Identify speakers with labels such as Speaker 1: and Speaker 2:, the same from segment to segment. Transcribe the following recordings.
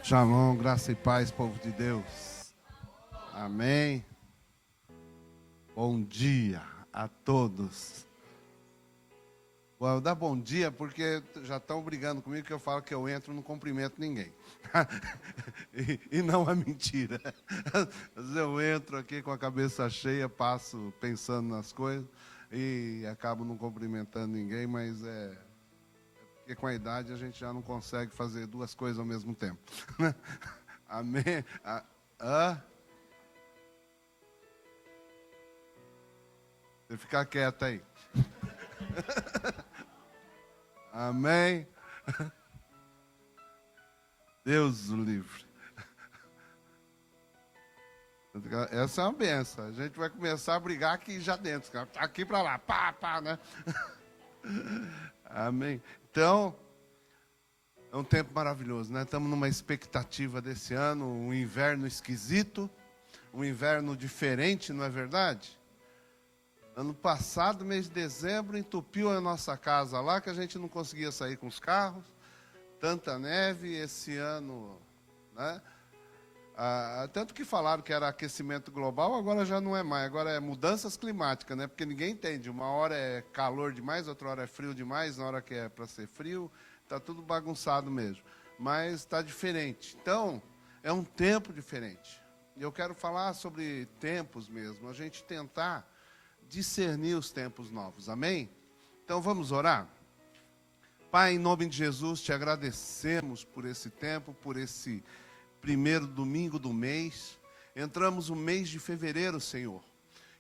Speaker 1: Shalom, graça e paz, povo de Deus. Amém. Bom dia a todos. Vou dar bom dia porque já estão brigando comigo que eu falo que eu entro e não cumprimento ninguém. e não é mentira. Mas eu entro aqui com a cabeça cheia, passo pensando nas coisas e acabo não cumprimentando ninguém, mas porque com a idade a gente já não consegue fazer duas coisas ao mesmo tempo. Amém? Você ficar quieto aí. Amém? Deus o livre. Essa é uma benção. A gente vai começar a brigar aqui já dentro. Aqui para lá, pá, né? Amém? Então, é um tempo maravilhoso, né? Estamos numa expectativa desse ano, um inverno esquisito, um inverno diferente, não é verdade? Ano passado, mês de dezembro, entupiu a nossa casa lá, que a gente não conseguia sair com os carros. Tanta neve, esse ano, né? Tanto que falaram que era aquecimento global, agora já não é mais. Agora é mudanças climáticas, né? Porque ninguém entende. Uma hora é calor demais, outra hora é frio demais, na hora que é para ser frio, está tudo bagunçado mesmo. Mas está diferente. Então, é um tempo diferente. E eu quero falar sobre tempos mesmo, a gente tentar discernir os tempos novos, amém? Então vamos orar? Pai, em nome de Jesus, te agradecemos por esse tempo, por esse primeiro domingo do mês. Entramos no mês de fevereiro, Senhor,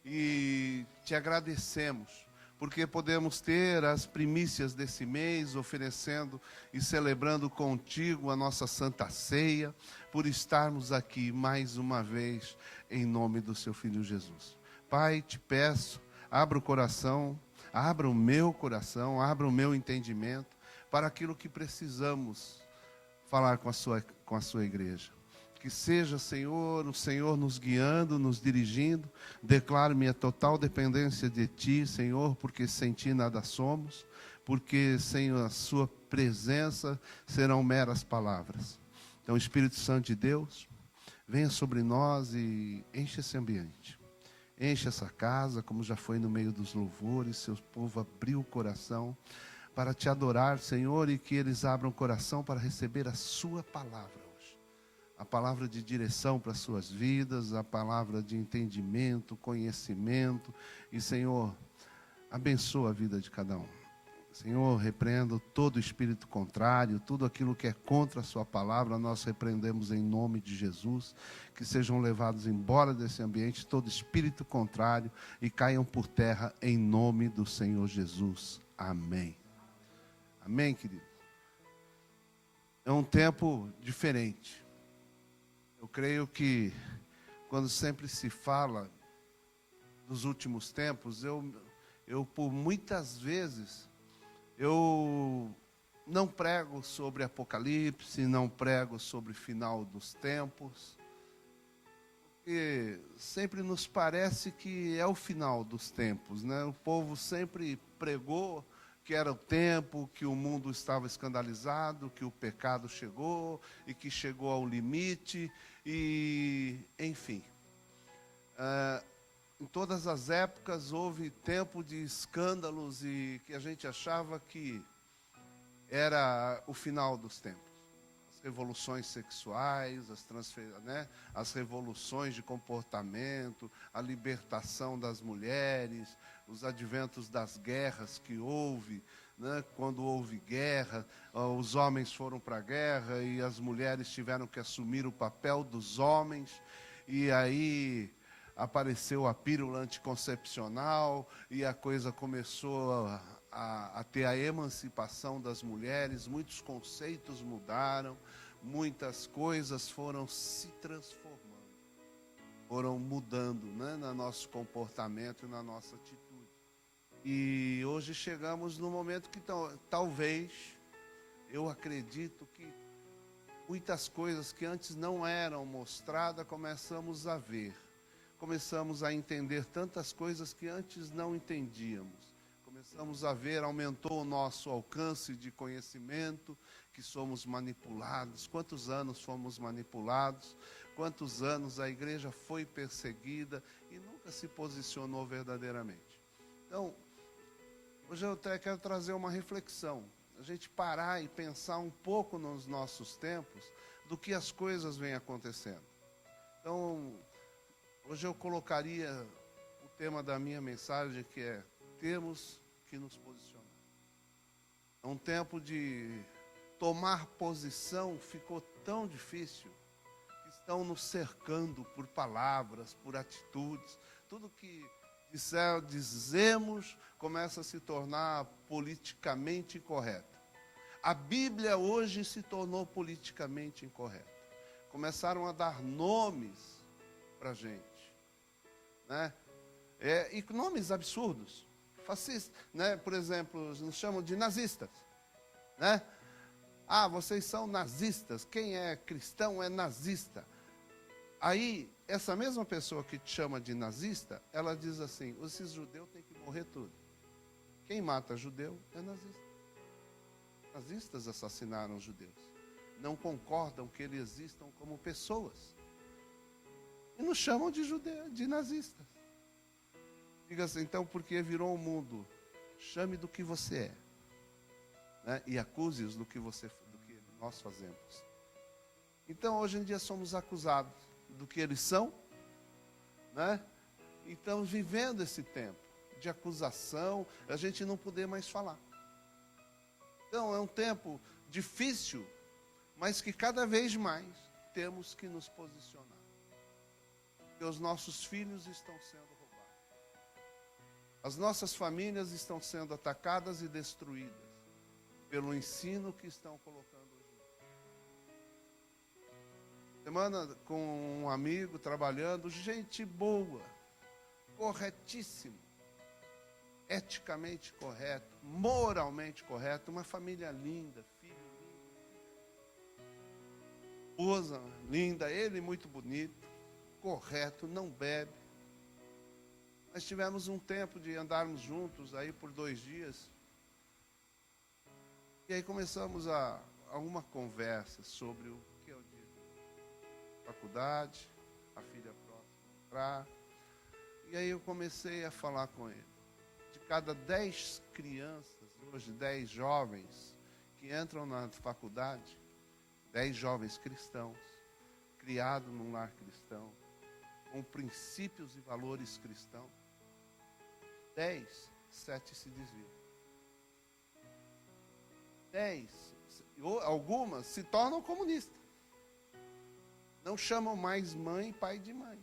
Speaker 1: e te agradecemos, porque podemos ter as primícias desse mês, oferecendo e celebrando contigo a nossa Santa Ceia, por estarmos aqui mais uma vez, em nome do seu Filho Jesus. Pai, te peço, abra o coração, abra o meu coração, abra o meu entendimento para aquilo que precisamos falar com a sua igreja. Que seja, Senhor, o Senhor nos guiando, nos dirigindo. Declaro minha total dependência de Ti, Senhor, porque sem Ti nada somos, porque sem a Sua presença serão meras palavras. Então, Espírito Santo de Deus, venha sobre nós e enche esse ambiente. Enche essa casa, como já foi no meio dos louvores, seu povo abriu o coração para te adorar, Senhor, e que eles abram o coração para receber a sua palavra hoje. A palavra de direção para as suas vidas, a palavra de entendimento, conhecimento. E, Senhor, abençoa a vida de cada um. Senhor, repreendo todo espírito contrário, tudo aquilo que é contra a sua palavra, nós repreendemos em nome de Jesus, que sejam levados embora desse ambiente, todo espírito contrário, e caiam por terra em nome do Senhor Jesus. Amém. Amém, querido? É um tempo diferente. Eu creio que, quando sempre se fala dos últimos tempos, eu por muitas vezes, eu não prego sobre Apocalipse, não prego sobre final dos tempos, porque sempre nos parece que é o final dos tempos, né? O povo sempre pregou que era o tempo, que o mundo estava escandalizado, que o pecado chegou e que chegou ao limite, e enfim. Em todas as épocas houve tempo de escândalos e que a gente achava que era o final dos tempos. As revoluções sexuais, as revoluções de comportamento, a libertação das mulheres, os adventos das guerras que houve, né? Quando houve guerra, os homens foram para a guerra e as mulheres tiveram que assumir o papel dos homens, e aí apareceu a pílula anticoncepcional e a coisa começou a ter a emancipação das mulheres, muitos conceitos mudaram, muitas coisas foram se transformando, foram mudando, né, no nosso comportamento e na nossa atitude. E hoje chegamos no momento que talvez, eu acredito que muitas coisas que antes não eram mostradas, começamos a ver. Começamos a entender tantas coisas que antes não entendíamos. Começamos a ver, aumentou o nosso alcance de conhecimento, que somos manipulados. Quantos anos fomos manipulados? Quantos anos a igreja foi perseguida e nunca se posicionou verdadeiramente? Então, hoje eu até quero trazer uma reflexão. A gente parar e pensar um pouco nos nossos tempos do que as coisas vêm acontecendo. Então, hoje eu colocaria o tema da minha mensagem, que é: temos que nos posicionar. É um tempo de tomar posição, ficou tão difícil, que estão nos cercando por palavras, por atitudes. Tudo que dizemos começa a se tornar politicamente incorreto. A Bíblia hoje se tornou politicamente incorreta. Começaram a dar nomes para a gente, né? E nomes absurdos, fascistas, né? Por exemplo, nos chamam de nazistas, né? Ah, vocês são nazistas, quem é cristão é nazista. Aí, essa mesma pessoa que te chama de nazista, ela diz assim: esses judeus têm que morrer tudo. Quem mata judeu é nazista. Nazistas assassinaram os judeus. Não concordam que eles existam como pessoas. E nos chamam de judeus, de nazistas. Diga assim, então, porque virou o mundo, chame do que você é, né? E acuse-os do que nós fazemos. Então, hoje em dia somos acusados do que eles são, né? E estamos vivendo esse tempo de acusação, a gente não poder mais falar. Então, é um tempo difícil, mas que cada vez mais temos que nos posicionar. Porque os nossos filhos estão sendo roubados. As nossas famílias estão sendo atacadas e destruídas pelo ensino que estão colocando hoje. Semana com um amigo trabalhando, gente boa, corretíssimo, eticamente correto, moralmente correto, uma família linda, filho lindo, esposa linda, ele muito bonito, correto, não bebe. Nós tivemos um tempo de andarmos juntos aí por 2 dias. E aí começamos a uma conversa sobre o que é o dia de faculdade, a filha próxima a entrar. E aí eu comecei a falar com ele. De cada 10 crianças, hoje 10 jovens que entram na faculdade, 10 jovens cristãos, criados num lar cristão, com princípios e valores cristãos, 7 se desviam. 10, algumas se tornam comunistas. Não chamam mais mãe e pai de mãe.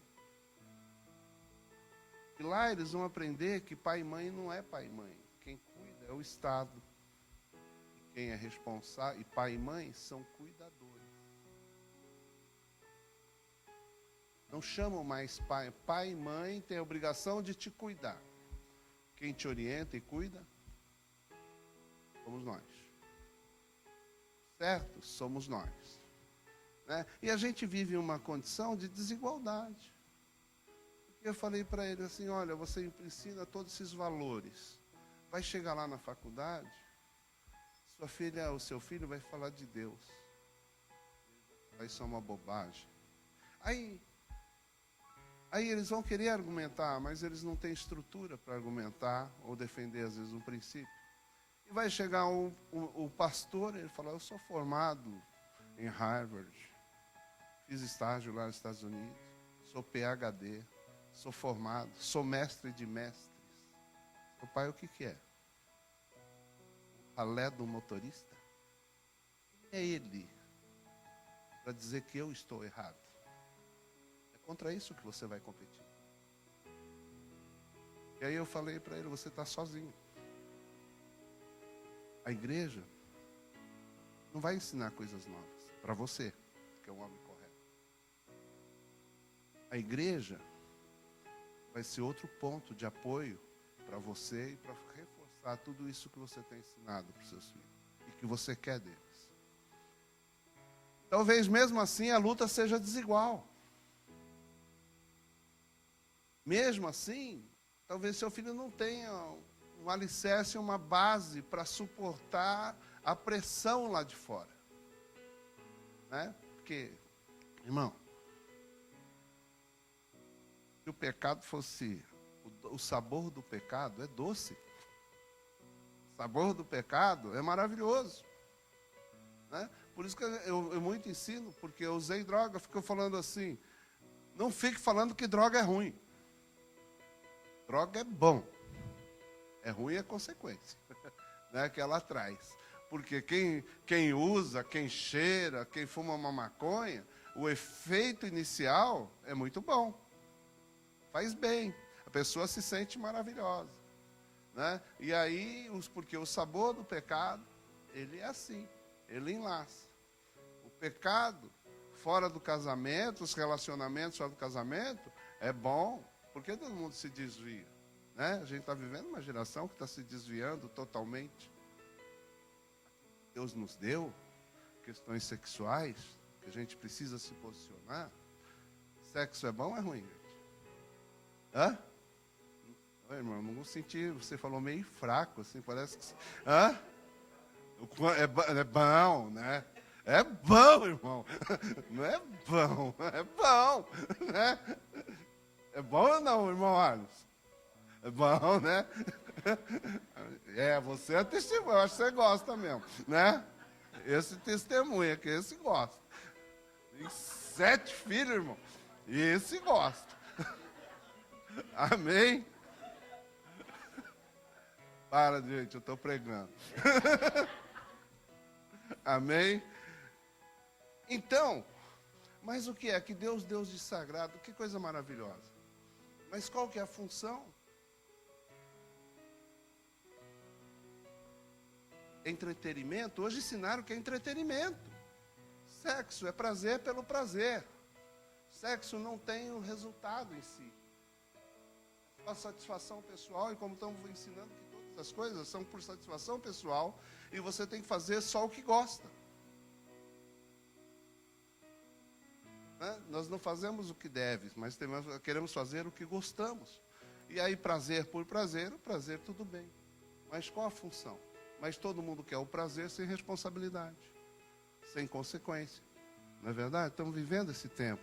Speaker 1: E lá eles vão aprender que pai e mãe não é pai e mãe. Quem cuida é o Estado. E quem é responsável, e pai e mãe são cuidadores. Não chamam mais pai. Pai e mãe têm a obrigação de te cuidar. Quem te orienta e cuida somos nós. Certo? Somos nós. Né? E a gente vive uma condição de desigualdade. Eu falei para ele assim, olha, você ensina todos esses valores. Vai chegar lá na faculdade, sua filha, o seu filho vai falar de Deus. Isso é uma bobagem. Aí eles vão querer argumentar, mas eles não têm estrutura para argumentar ou defender, às vezes, um princípio. E vai chegar o pastor, ele fala, eu sou formado em Harvard, fiz estágio lá nos Estados Unidos, sou PhD, sou formado, sou mestre de mestres. Meu pai, o que é? O ralé do motorista? Quem é ele para dizer que eu estou errado? Contra isso que você vai competir. E aí eu falei para ele, você está sozinho. A igreja não vai ensinar coisas novas para você, que é um homem correto. A igreja vai ser outro ponto de apoio para você e para reforçar tudo isso que você tem ensinado para os seus filhos e que você quer deles. Talvez mesmo assim a luta seja desigual. Mesmo assim, talvez seu filho não tenha um alicerce, uma base para suportar a pressão lá de fora. Né? Porque, irmão, se o pecado fosse, o sabor do pecado é doce. O sabor do pecado é maravilhoso. Né? Por isso que eu muito ensino, porque eu usei droga, fico falando assim, não fique falando que droga é ruim. Droga é bom. É ruim é consequência, né, que ela traz. Porque quem usa, quem cheira, quem fuma uma maconha, o efeito inicial é muito bom. Faz bem. A pessoa se sente maravilhosa. Né? E aí, porque o sabor do pecado, ele é assim, ele enlaça. O pecado fora do casamento, os relacionamentos fora do casamento, é bom, porque todo mundo se desvia. Né? A gente está vivendo uma geração que está se desviando totalmente. Deus nos deu questões sexuais, que a gente precisa se posicionar. Sexo é bom ou é ruim, gente? Hã? Oi, irmão, não senti, você falou meio fraco, assim, parece que... Hã? É bom, né? É bom, irmão. Não é bom, é bom, né? É bom ou não, irmão Arlos? É bom, né? Você é testemunha, eu acho que você gosta mesmo, né? Esse testemunha, que esse gosta. Tem 7 filhos, irmão. E esse gosta. Amém? Para, gente, eu estou pregando. Amém? Então, mas o que é? Que Deus de sagrado, que coisa maravilhosa. Mas qual que é a função? Entretenimento, hoje ensinaram que é entretenimento. Sexo é prazer pelo prazer. Sexo não tem um resultado em si. A satisfação pessoal, e como estamos ensinando que todas as coisas são por satisfação pessoal, e você tem que fazer só o que gosta. Né? Nós não fazemos o que deve, mas queremos fazer o que gostamos. E aí prazer por prazer, o prazer tudo bem. Mas qual a função? Mas todo mundo quer o prazer sem responsabilidade, sem consequência. Não é verdade? Estamos vivendo esse tempo.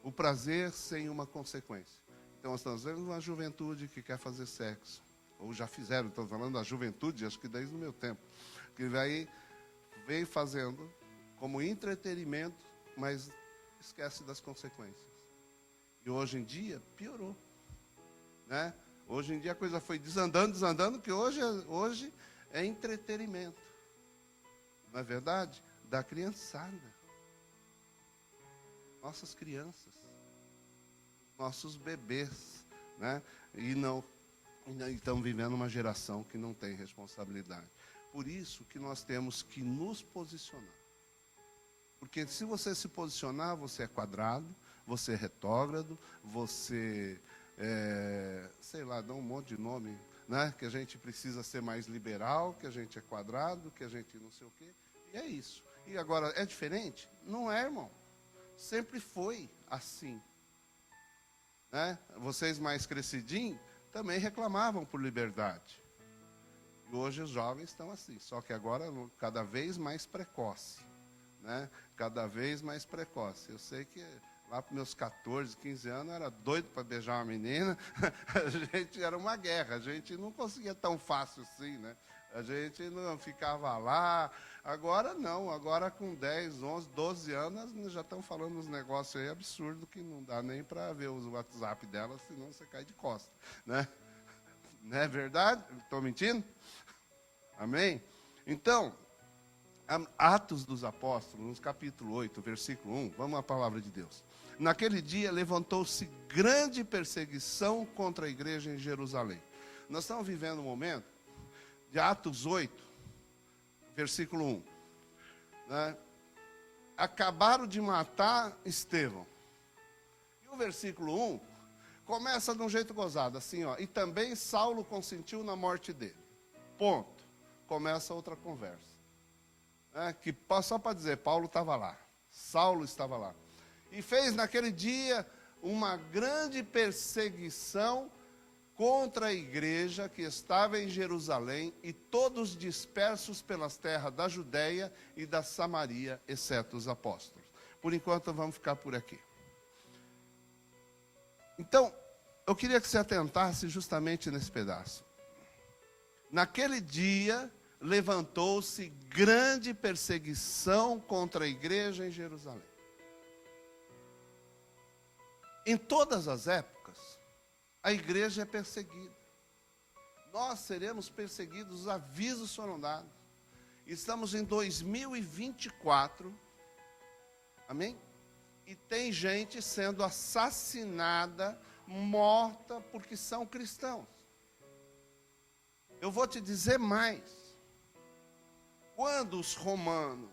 Speaker 1: O prazer sem uma consequência. Então, nós estamos vendo uma juventude que quer fazer sexo. Ou já fizeram, estou falando da juventude, acho que desde o meu tempo. Que vem fazendo como entretenimento, mas esquece das consequências. E hoje em dia, piorou. Né? Hoje em dia a coisa foi desandando, que hoje é entretenimento. Não é verdade? Da criançada. Nossas crianças. Nossos bebês. Né? E estamos vivendo uma geração que não tem responsabilidade. Por isso que nós temos que nos posicionar. Porque se você se posicionar, você é quadrado, você é retrógrado, você sei lá, dá um monte de nome, né? Que a gente precisa ser mais liberal, que a gente é quadrado, que a gente não sei o quê. E é isso. E agora, é diferente? Não é, irmão. Sempre foi assim. Né? Vocês mais crescidinhos também reclamavam por liberdade. E hoje os jovens estão assim. Só que agora, cada vez mais precoce. Né? Cada vez mais precoce. Eu sei que lá para meus 14, 15 anos, eu era doido para beijar uma menina. A gente era uma guerra. A gente não conseguia tão fácil assim, né? A gente não ficava lá. Agora não. Agora com 10, 11, 12 anos, já estão falando uns negócios aí absurdos que não dá nem para ver o WhatsApp dela, senão você cai de costas. Né? Não é verdade? Estou mentindo? Amém? Então, Atos dos Apóstolos, no capítulo 8, versículo 1, vamos à palavra de Deus. Naquele dia levantou-se grande perseguição contra a igreja em Jerusalém. Nós estamos vivendo um momento de Atos 8, versículo 1. Né? Acabaram de matar Estevão. E o versículo 1 começa de um jeito gozado, assim, ó. E também Saulo consentiu na morte dele. Ponto. Começa outra conversa. Só para dizer, Paulo estava lá, Saulo estava lá, e fez naquele dia uma grande perseguição contra a igreja que estava em Jerusalém e todos dispersos pelas terras da Judéia e da Samaria, exceto os apóstolos. Por enquanto, vamos ficar por aqui. Então, eu queria que você atentasse justamente nesse pedaço. Naquele dia, levantou-se grande perseguição contra a igreja em Jerusalém. Em todas as épocas, a igreja é perseguida. Nós seremos perseguidos, os avisos foram dados. Estamos em 2024, amém? E tem gente sendo assassinada, morta, porque são cristãos. Eu vou te dizer mais. Quando os romanos,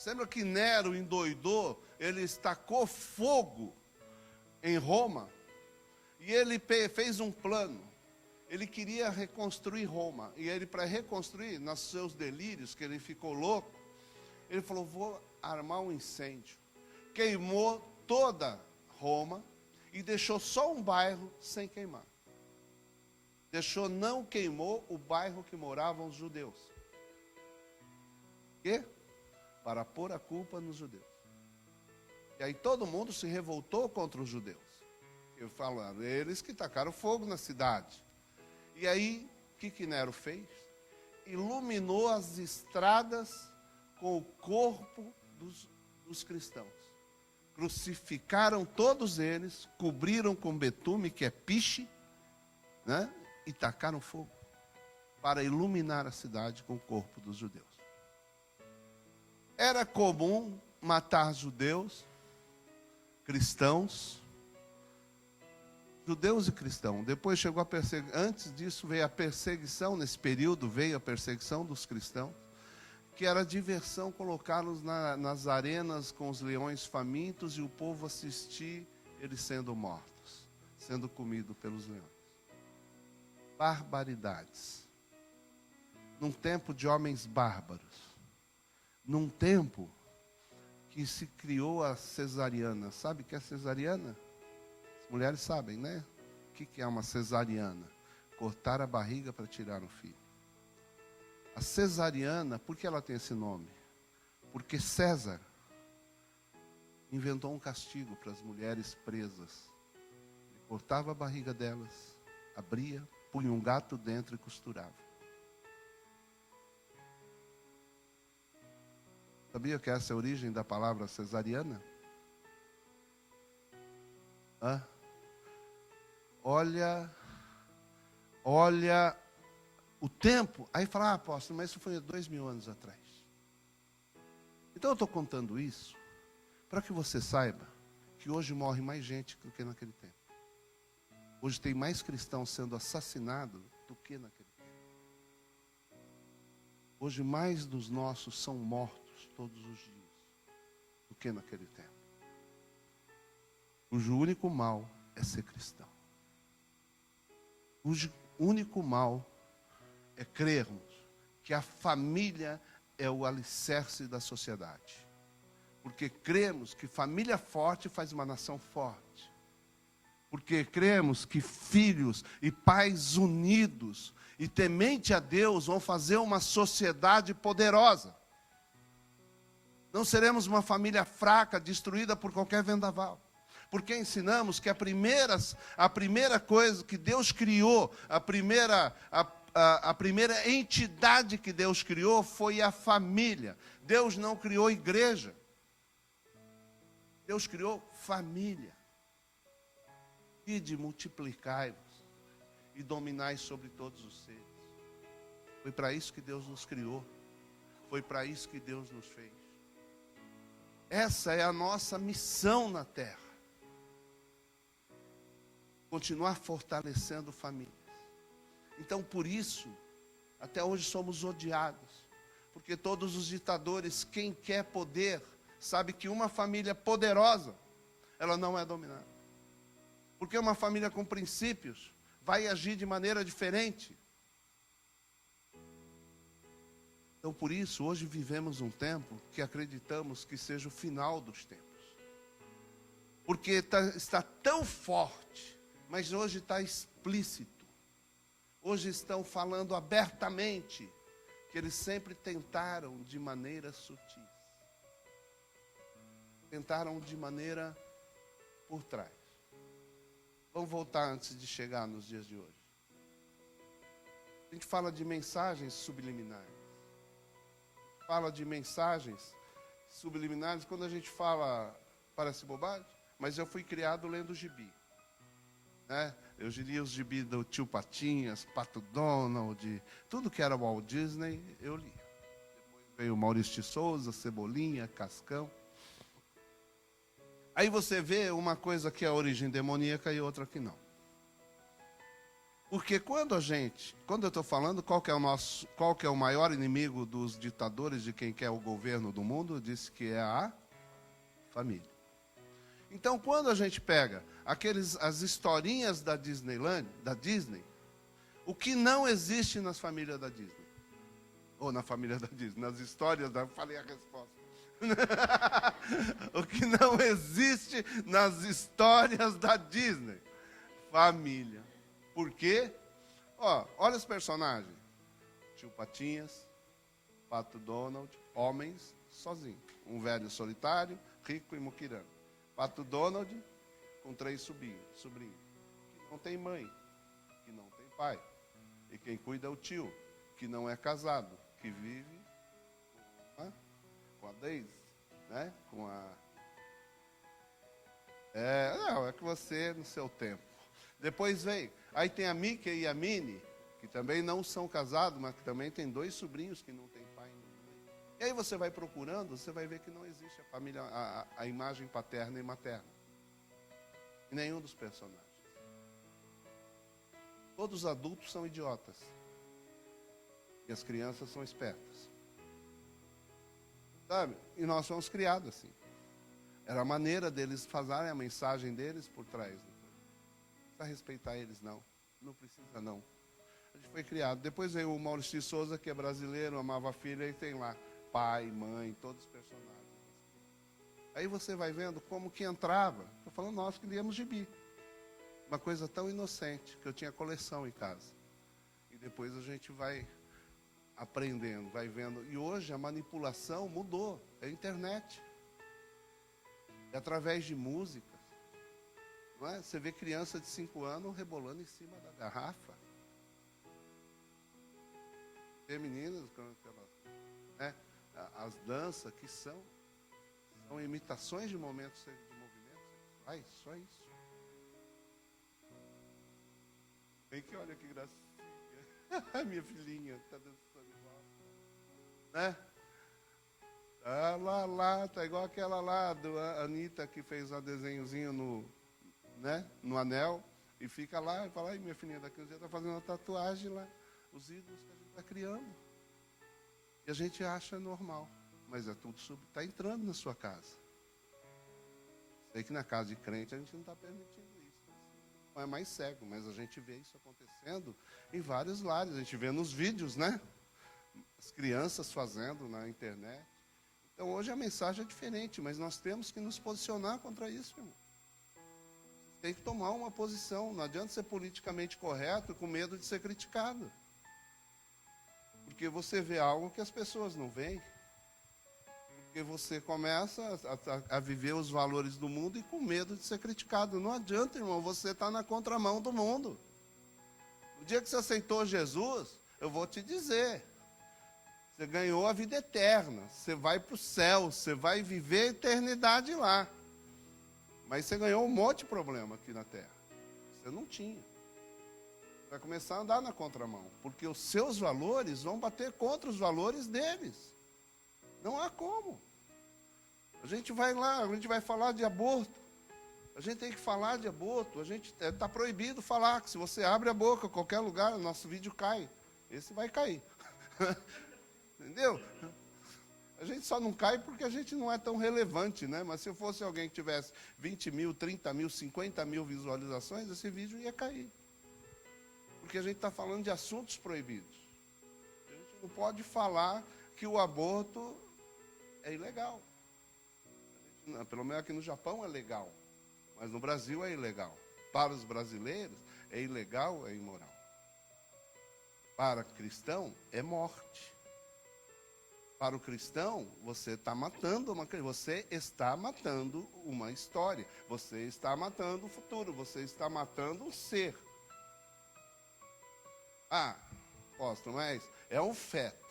Speaker 1: lembra que Nero endoidou, ele estacou fogo em Roma, e ele fez um plano. Ele queria reconstruir Roma, e ele, para reconstruir, nos seus delírios, que ele ficou louco, ele falou, vou armar um incêndio. Queimou toda Roma, e deixou só um bairro sem queimar. Não queimou o bairro que moravam os judeus. Por quê? Para pôr a culpa nos judeus. E aí todo mundo se revoltou contra os judeus. Eu falo, eles que tacaram fogo na cidade. E aí, o que Nero fez? Iluminou as estradas com o corpo dos cristãos. Crucificaram todos eles, cobriram com betume, que é piche, né? E tacaram fogo para iluminar a cidade com o corpo dos judeus. Era comum matar judeus, cristãos, judeus e cristãos. Depois chegou a perseguição, antes disso veio a perseguição, nesse período veio a perseguição dos cristãos, que era diversão colocá-los nas arenas com os leões famintos e o povo assistir eles sendo mortos, sendo comidos pelos leões. Barbaridades. Num tempo de homens bárbaros. Num tempo que se criou a cesariana. Sabe o que é cesariana? As mulheres sabem, né? O que é uma cesariana? Cortar a barriga para tirar um filho. A cesariana, por que ela tem esse nome? Porque César inventou um castigo para as mulheres presas. Ele cortava a barriga delas, abria, punha um gato dentro e costurava. Sabia que essa é a origem da palavra cesariana? Olha o tempo. Aí fala, apóstolo, mas isso foi 2000 anos atrás. Então eu estou contando isso para que você saiba que hoje morre mais gente do que naquele tempo. Hoje tem mais cristãos sendo assassinados do que naquele tempo. Hoje mais dos nossos são mortos todos os dias do que naquele tempo. Cujo único mal é ser cristão. Cujo único mal é crermos que a família é o alicerce da sociedade. Porque cremos que família forte faz uma nação forte. Porque cremos que filhos e pais unidos e temente a Deus vão fazer uma sociedade poderosa. Não seremos uma família fraca, destruída por qualquer vendaval. Porque ensinamos que a primeira coisa que Deus criou, a primeira entidade que Deus criou foi a família. Deus não criou igreja. Deus criou família. Ide, multiplicai-vos e dominai sobre todos os seres. Foi para isso que Deus nos criou. Foi para isso que Deus nos fez. Essa é a nossa missão na terra. Continuar fortalecendo famílias. Então, por isso, até hoje somos odiados. Porque todos os ditadores, quem quer poder, sabe que uma família poderosa, ela não é dominada. Porque uma família com princípios vai agir de maneira diferente. Então, por isso, hoje vivemos um tempo que acreditamos que seja o final dos tempos. Porque está tão forte, mas hoje está explícito. hoje estão falando abertamente que eles sempre tentaram de maneira sutil. Tentaram de maneira por trás. Vamos voltar antes de chegar nos dias de hoje. A gente fala de mensagens subliminares. Fala de mensagens subliminares. Quando a gente fala, parece bobagem, mas eu fui criado lendo gibi. Né? Eu lia os gibi do Tio Patinhas, Pato Donald, tudo que era Walt Disney, eu li. Depois veio Maurício de Souza, Cebolinha, Cascão. Aí você vê uma coisa que é a origem demoníaca e outra que não. Porque quando eu estou falando qual que é o maior inimigo dos ditadores, de quem quer o governo do mundo, eu disse que é a família. Então, quando a gente pega as historinhas da Disneyland, da Disney, o que não existe nas famílias da Disney, ou na família da Disney, nas histórias falei a resposta. O que não existe nas histórias da Disney, família. Por quê? Olha os personagens. Tio Patinhas, Pato Donald, homens sozinhos. Um velho solitário, rico e muquirano. Pato Donald com 3 sobrinhos, que não tem mãe, que não tem pai. E quem cuida é o tio, que não é casado, que vive com a Daisy, né? É que você no seu tempo. Depois vem, aí tem a Mickey e a Minnie, que também não são casados, mas que também tem 2 sobrinhos que não têm pai nem mãe. E aí você vai procurando, você vai ver que não existe a família, a imagem paterna e materna. Em nenhum dos personagens. Todos os adultos são idiotas. E as crianças são espertas. Sabe? E nós fomos criados assim. Era a maneira deles fazerem a mensagem deles por trás. Não precisa respeitar eles, não. Não precisa, não. A gente foi criado. Depois veio o Maurício de Souza, que é brasileiro, amava a filha, e tem lá pai, mãe, todos os personagens. Aí você vai vendo como que entrava. Estou falando nós que líamos gibi. Uma coisa tão inocente, que eu tinha coleção em casa. E depois a gente vai aprendendo, vai vendo. E hoje a manipulação mudou. É a internet. É através de músicas. Não é? Você vê criança de 5 anos rebolando em cima da garrafa. Tem meninas, né? As danças que são imitações de movimentos sexuais, só isso. Vem que olha que gracinha. Minha filhinha está dançando igual. Né? Tá igual aquela lá do Anitta que fez um desenhozinho no anel e fica lá e fala, ai, minha filhinha daqui uns dias está fazendo uma tatuagem lá. Os ídolos que a gente está criando. E a gente acha normal. Mas é tudo está entrando na sua casa. Sei que na casa de crente a gente não está permitindo isso. Não é mais cego, mas a gente vê isso acontecendo em vários lares. A gente vê nos vídeos, né? As crianças fazendo na internet. Então hoje a mensagem é diferente, mas nós temos que nos posicionar contra isso, irmão. Tem que tomar uma posição. Não adianta ser politicamente correto com medo de ser criticado. Porque você vê algo que as pessoas não veem. Porque você começa a viver os valores do mundo e com medo de ser criticado. Não adianta, irmão, você está na contramão do mundo. No dia que você aceitou Jesus, eu vou te dizer, você ganhou a vida eterna, você vai para o céu, você vai viver a eternidade lá. Mas você ganhou um monte de problema aqui na terra. Você não tinha. Vai começar a andar na contramão, porque os seus valores vão bater contra os valores deles. Não há como. A gente vai lá, a gente vai falar de aborto. A gente tem que falar de aborto. A gente está proibido falar que se você abre a boca em qualquer lugar, o nosso vídeo cai. Esse vai cair. Entendeu? A gente só não cai porque a gente não é tão relevante, né? Mas se eu fosse alguém que tivesse 20 mil, 30 mil, 50 mil visualizações, esse vídeo ia cair. Porque a gente está falando de assuntos proibidos. A gente não pode falar que o aborto é ilegal. Pelo menos aqui no Japão é legal. Mas no Brasil é ilegal. Para os brasileiros, é ilegal, é imoral. Para cristão, é morte. Para o cristão, você está matando uma história. Você está matando o futuro. Você está matando um ser. Ah, apóstolo, mas é um feto.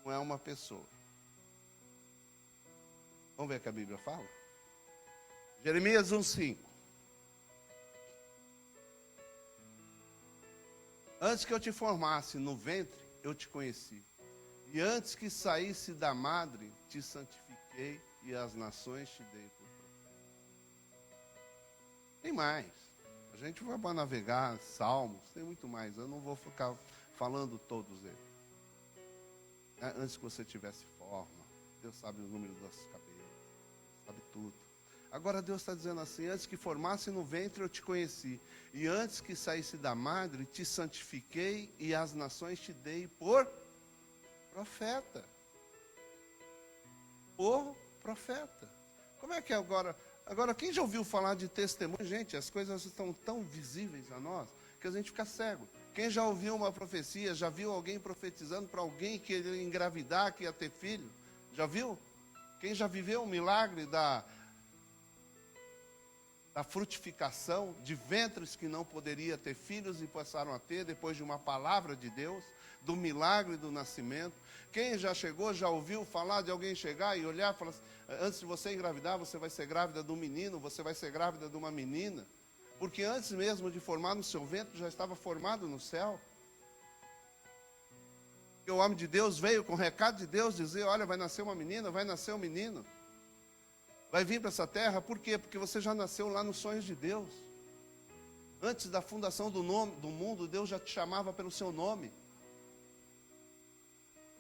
Speaker 1: Não é uma pessoa. Vamos ver o que a Bíblia fala? Jeremias 1,5. Antes que eu te formasse no ventre, eu te conheci. E antes que saísse da madre, te santifiquei e as nações te dei por profeta. Tem mais. A gente vai navegar, Salmos, tem muito mais. Eu não vou ficar falando todos eles. Antes que você tivesse forma, Deus sabe o número das cabeças, sabe tudo. Agora Deus está dizendo assim, antes que formasse no ventre eu te conheci. E antes que saísse da madre, te santifiquei e as nações te dei por profeta. Por profeta. Como é que é agora? Agora, quem já ouviu falar de testemunho? Gente, as coisas estão tão visíveis a nós que a gente fica cego. Quem já ouviu uma profecia, já viu alguém profetizando para alguém que ele ia engravidar, que ia ter filho? Já viu? Quem já viveu o milagre da frutificação de ventres que não poderia ter filhos e passaram a ter depois de uma palavra de Deus, do milagre do nascimento? Quem já chegou, já ouviu falar de alguém chegar e olhar e falar assim, antes de você engravidar, você vai ser grávida de um menino, você vai ser grávida de uma menina? Porque antes mesmo de formar no seu ventre, já estava formado no céu. E o homem de Deus veio com o recado de Deus dizer, olha, vai nascer uma menina, vai nascer um menino. Vai vir para essa terra, por quê? Porque você já nasceu lá nos sonhos de Deus. Antes da fundação do mundo, Deus já te chamava pelo seu nome.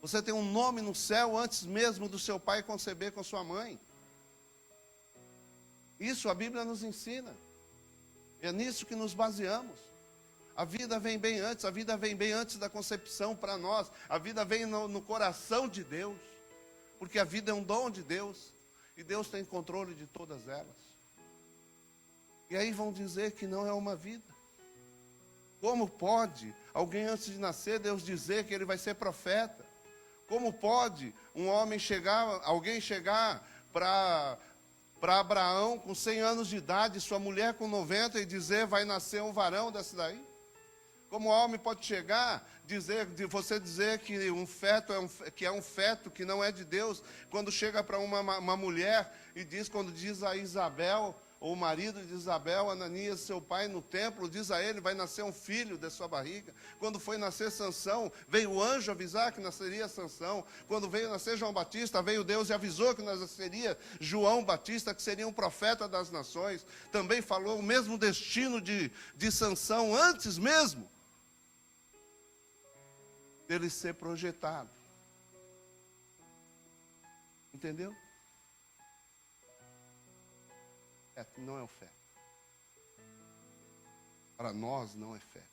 Speaker 1: Você tem um nome no céu antes mesmo do seu pai conceber com sua mãe. Isso a Bíblia nos ensina. É nisso que nos baseamos. A vida vem bem antes, a vida vem bem antes da concepção para nós. A vida vem no coração de Deus. Porque a vida é um dom de Deus. E Deus tem controle de todas elas. E aí vão dizer que não é uma vida. Como pode alguém antes de nascer, Deus dizer que ele vai ser profeta? Como pode alguém chegar para Abraão com 100 anos de idade, sua mulher com 90 e dizer vai nascer um varão desse daí? Como o homem pode chegar, você dizer que um feto é um feto que não é de Deus, quando chega para uma mulher e quando diz a Isabel, ou o marido de Isabel, Ananias, seu pai no templo, diz a ele, vai nascer um filho de sua barriga. Quando foi nascer Sansão, veio o anjo avisar que nasceria Sansão. Quando veio nascer João Batista, veio Deus e avisou que nasceria João Batista, que seria um profeta das nações. Também falou o mesmo destino de Sansão antes mesmo dele ser projetado. Entendeu? Não é o feto. Para nós não é feto.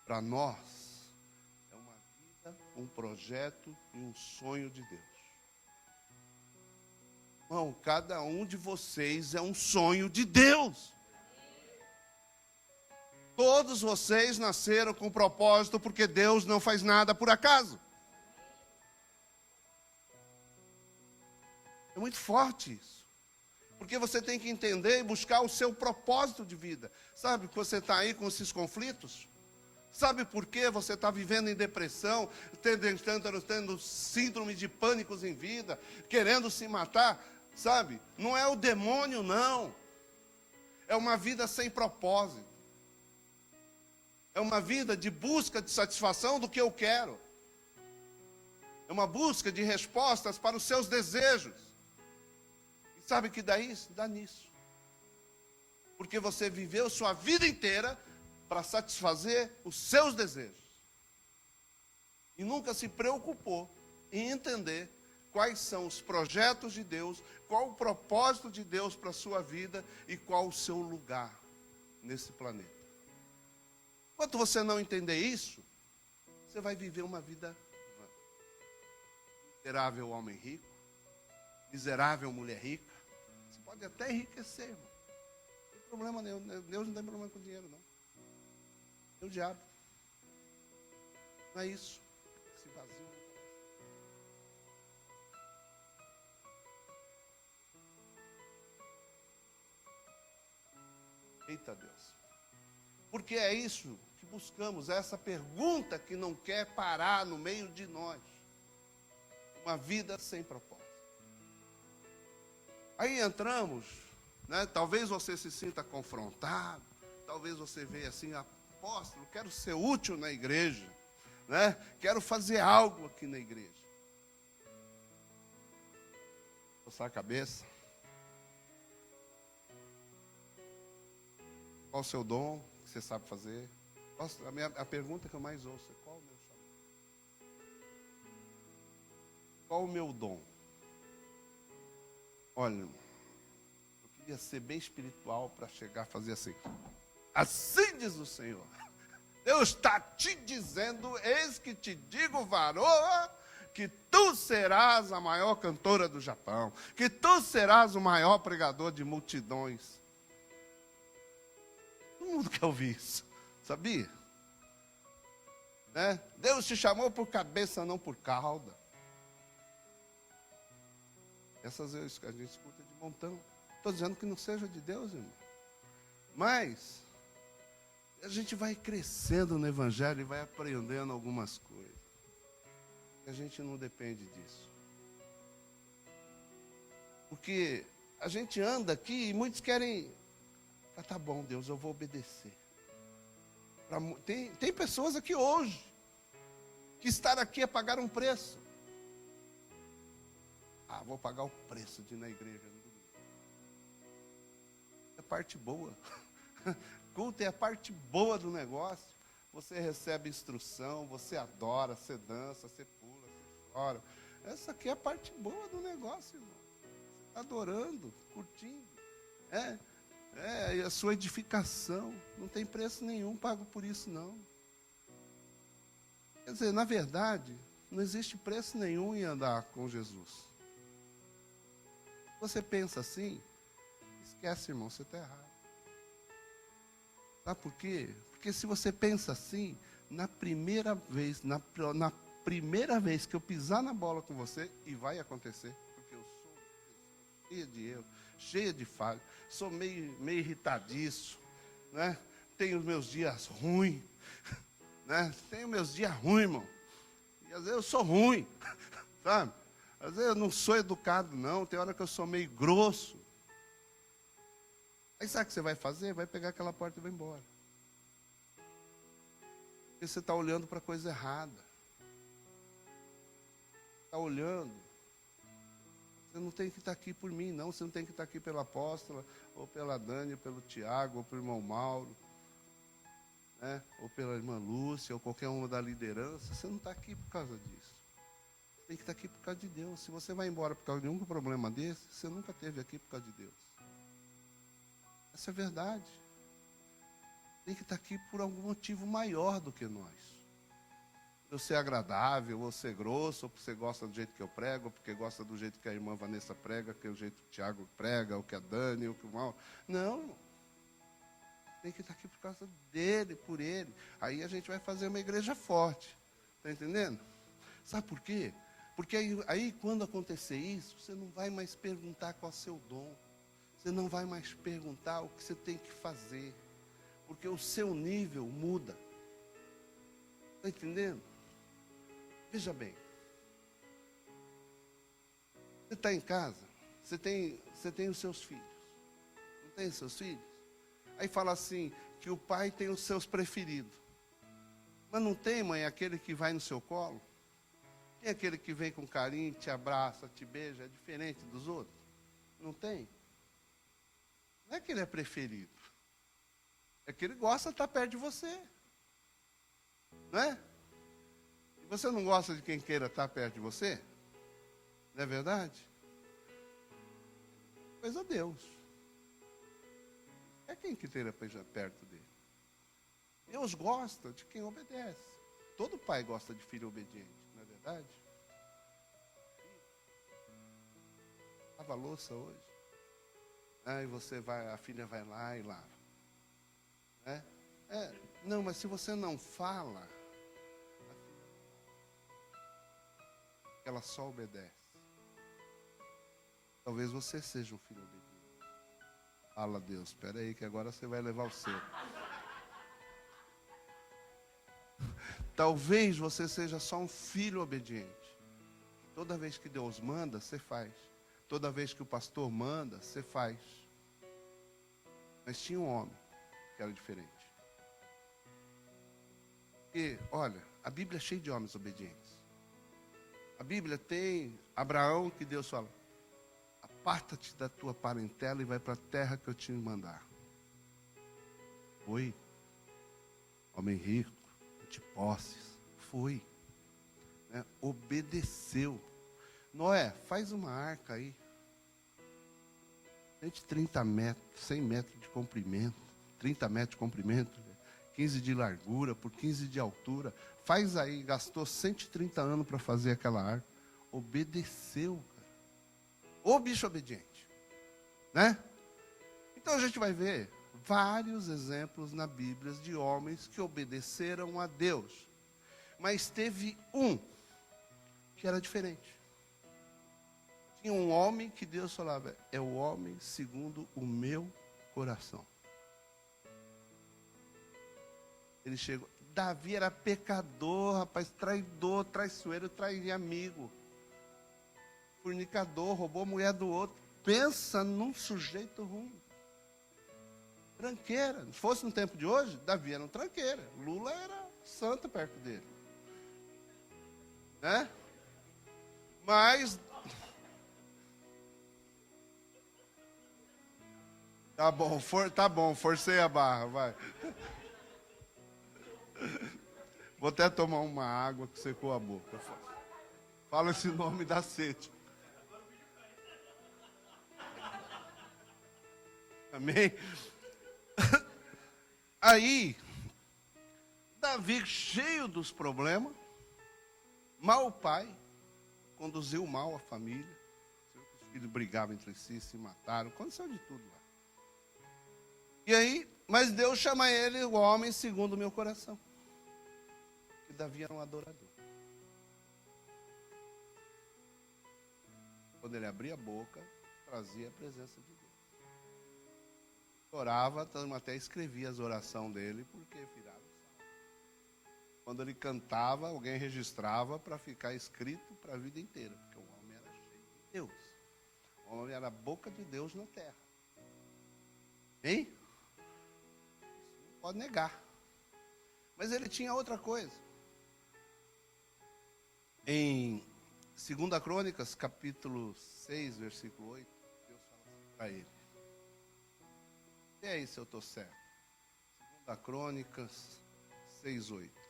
Speaker 1: Para nós é uma vida, um projeto e um sonho de Deus. Irmão, cada um de vocês é um sonho de Deus. Todos vocês nasceram com propósito, porque Deus não faz nada por acaso. É muito forte isso. Porque você tem que entender e buscar o seu propósito de vida. Sabe que você está aí com esses conflitos? Sabe por que você está vivendo em depressão, tendo síndrome de pânicos em vida, querendo se matar? Sabe? Não é o demônio, não. É uma vida sem propósito. É uma vida de busca de satisfação do que eu quero. É uma busca de respostas para os seus desejos. Sabe que dá isso? Dá nisso. Porque você viveu sua vida inteira para satisfazer os seus desejos. E nunca se preocupou em entender quais são os projetos de Deus, qual o propósito de Deus para a sua vida e qual o seu lugar nesse planeta. Enquanto você não entender isso, você vai viver uma vida miserável homem rico, miserável mulher rica. Você pode até enriquecer, irmão. Não tem problema nenhum. Deus não tem problema com dinheiro, não. É o diabo. Não é isso. Esse vazio. Eita Deus. Porque é isso que buscamos, essa pergunta que não quer parar no meio de nós. Uma vida sem propósito. Aí entramos, né? Talvez você se sinta confrontado, talvez você veja assim, apóstolo, quero ser útil na igreja, né? Quero fazer algo aqui na igreja. Coçar a cabeça. Qual o seu dom que você sabe fazer? A pergunta que eu mais ouço é: qual o meu chamado? Qual o meu dom? Olha, eu queria ser bem espiritual para chegar a fazer assim. Assim diz o Senhor. Deus está te dizendo, eis que te digo, varoa, que tu serás a maior cantora do Japão, que tu serás o maior pregador de multidões. Todo mundo quer ouvir isso, sabia? Né? Deus te chamou por cabeça, não por cauda. Essas a gente escuta de montão. Estou dizendo que não seja de Deus, irmão. Mas a gente vai crescendo no Evangelho e vai aprendendo algumas coisas. E a gente não depende disso. Porque a gente anda aqui e muitos querem... Ah, tá bom, Deus, eu vou obedecer. Tem pessoas aqui hoje que estar aqui é pagar um preço. Ah, vou pagar o preço de ir na igreja no domingo. É a parte boa. Culto é a parte boa do negócio. Você recebe instrução, você adora, você dança, você pula, você chora. Essa aqui é a parte boa do negócio, irmão. Você está adorando, curtindo. É a sua edificação. Não tem preço nenhum pago por isso, não. Quer dizer, na verdade, não existe preço nenhum em andar com Jesus. Se você pensa assim, esquece, irmão, você está errado. Sabe por quê? Porque se você pensa assim, na primeira vez primeira vez que eu pisar na bola com você, e vai acontecer, porque eu sou cheia de erro, cheia de falha, sou meio irritadiço, né? Tenho meus dias ruins, né? Tenho meus dias ruins, irmão. E às vezes eu sou ruim, sabe? Às vezes eu não sou educado, não. Tem hora que eu sou meio grosso. Aí sabe o que você vai fazer? Vai pegar aquela porta e vai embora. Porque você está olhando para a coisa errada. Está olhando. Você não tem que estar aqui por mim, não. Você não tem que estar aqui pela apóstola, ou pela Dani, ou pelo Tiago, ou pelo irmão Mauro, né? Ou pela irmã Lúcia, ou qualquer uma da liderança. Você não está aqui por causa disso. Você tem que estar aqui por causa de Deus. Se você vai embora por causa de um problema desse, você nunca esteve aqui por causa de Deus. Essa é a verdade. Tem que estar aqui por algum motivo maior do que nós. Eu ser agradável, ou ser grosso, ou porque você gosta do jeito que eu prego, ou porque gosta do jeito que a irmã Vanessa prega, que é o jeito que o Tiago prega, ou que a Dani, ou que o Mauro. Não. Tem que estar aqui por causa dele, por ele. Aí a gente vai fazer uma igreja forte. Está entendendo? Sabe por quê? Porque aí quando acontecer isso, você não vai mais perguntar qual é o seu dom. Você não vai mais perguntar o que você tem que fazer. Porque o seu nível muda. Está entendendo? Veja bem. Você está em casa, você tem os seus filhos. Não tem os seus filhos? Aí fala assim, que o pai tem os seus preferidos. Mas não tem, mãe, aquele que vai no seu colo? Tem aquele que vem com carinho, te abraça, te beija, é diferente dos outros? Não tem? Não é que ele é preferido. É que ele gosta de estar perto de você. Não é? E você não gosta de quem queira estar perto de você? Não é verdade? Pois a Deus. É quem que queira perto dele. Deus gosta de quem obedece. Todo pai gosta de filho obediente, não é verdade? Lava a louça hoje. Aí você vai, a filha vai lá e lava. Né? Não, mas se você não fala, ela só obedece. Talvez você seja um filho obediente. Fala, Deus, espera aí que agora você vai levar o seu. Talvez você seja só um filho obediente. Toda vez que Deus manda, você faz. Toda vez que o pastor manda, você faz. Mas tinha um homem que era diferente. E, olha, a Bíblia é cheia de homens obedientes. A Bíblia tem Abraão que Deus fala: aparta-te da tua parentela e vai para a terra que eu te mandar. Foi. Homem rico, de posses. Foi. Né? Obedeceu. Noé, faz uma arca aí. 130 metros, 100 metros de comprimento. 30 metros de comprimento. 15 de largura por 15 de altura. Faz aí, gastou 130 anos para fazer aquela arca. Obedeceu, cara. O bicho obediente. Né? Então a gente vai ver vários exemplos na Bíblia de homens que obedeceram a Deus. Mas teve um que era diferente. Tinha um homem que Deus falava: é o homem segundo o meu coração. Ele chegou. Davi era pecador, rapaz, traidor, traiçoeiro, traía amigo. Fornicador, roubou a mulher do outro. Pensa num sujeito ruim. Tranqueira. Se fosse no tempo de hoje, Davi era um tranqueira. Lula era santo perto dele. Né? Mas... tá bom, forcei a barra, vai. Vou até tomar uma água que secou a boca. Fala esse nome da sede. Amém? Aí, Davi, cheio dos problemas, mau pai, conduziu mal a família. Os filhos brigavam entre si, se mataram, aconteceu de tudo lá. E aí, mas Deus chama ele o homem segundo o meu coração. E Davi era um adorador. Quando ele abria a boca, trazia a presença de Deus. Orava, até escrevia as orações dele, porque virava o salmo. Quando ele cantava, alguém registrava para ficar escrito para a vida inteira, porque o homem era cheio de Deus. O homem era a boca de Deus na terra. Hein? Não pode negar. Mas ele tinha outra coisa. Em 2 Crônicas, capítulo 6, versículo 8, Deus fala assim para ele. E aí, se eu estou certo? 2 Crônicas 6, 8.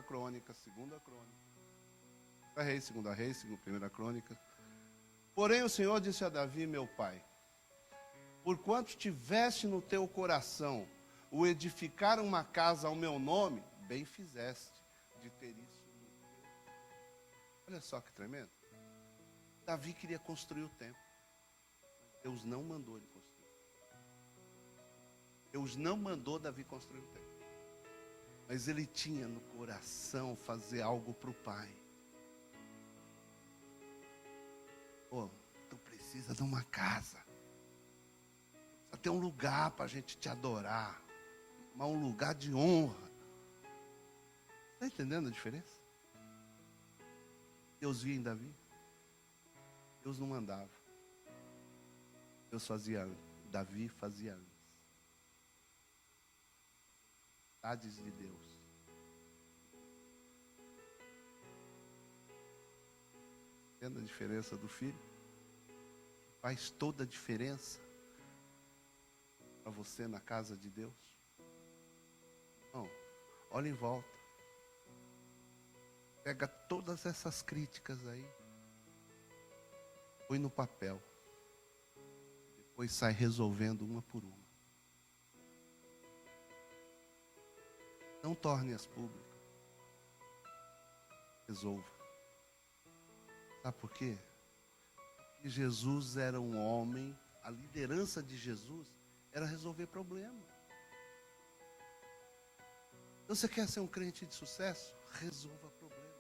Speaker 1: Crônica, 2 Crônica. Reis, 2 Reis, 1 Crônica. Porém o Senhor disse a Davi, meu pai: porquanto tiveste no teu coração o edificar uma casa ao meu nome, bem fizeste de ter isso no teu. Olha só que tremendo. Davi queria construir o templo. Deus não mandou ele construir. Deus não mandou Davi construir o templo. Mas ele tinha no coração fazer algo para o pai. Pô, tu precisa de uma casa. Precisa ter um lugar para a gente te adorar. Mas um lugar de honra. Está entendendo a diferença? Deus via em Davi. Deus não mandava. Deus fazia antes. Davi fazia antes. Vontades de Deus. Entende a diferença do filho? Faz toda a diferença para você na casa de Deus. Não, olha em volta. Pega todas essas críticas aí, põe no papel. Depois sai resolvendo uma por uma. Não torne-as públicas. Resolva. Sabe por quê? Porque Jesus era um homem, a liderança de Jesus era resolver problemas. Então, você quer ser um crente de sucesso? Resolva problemas.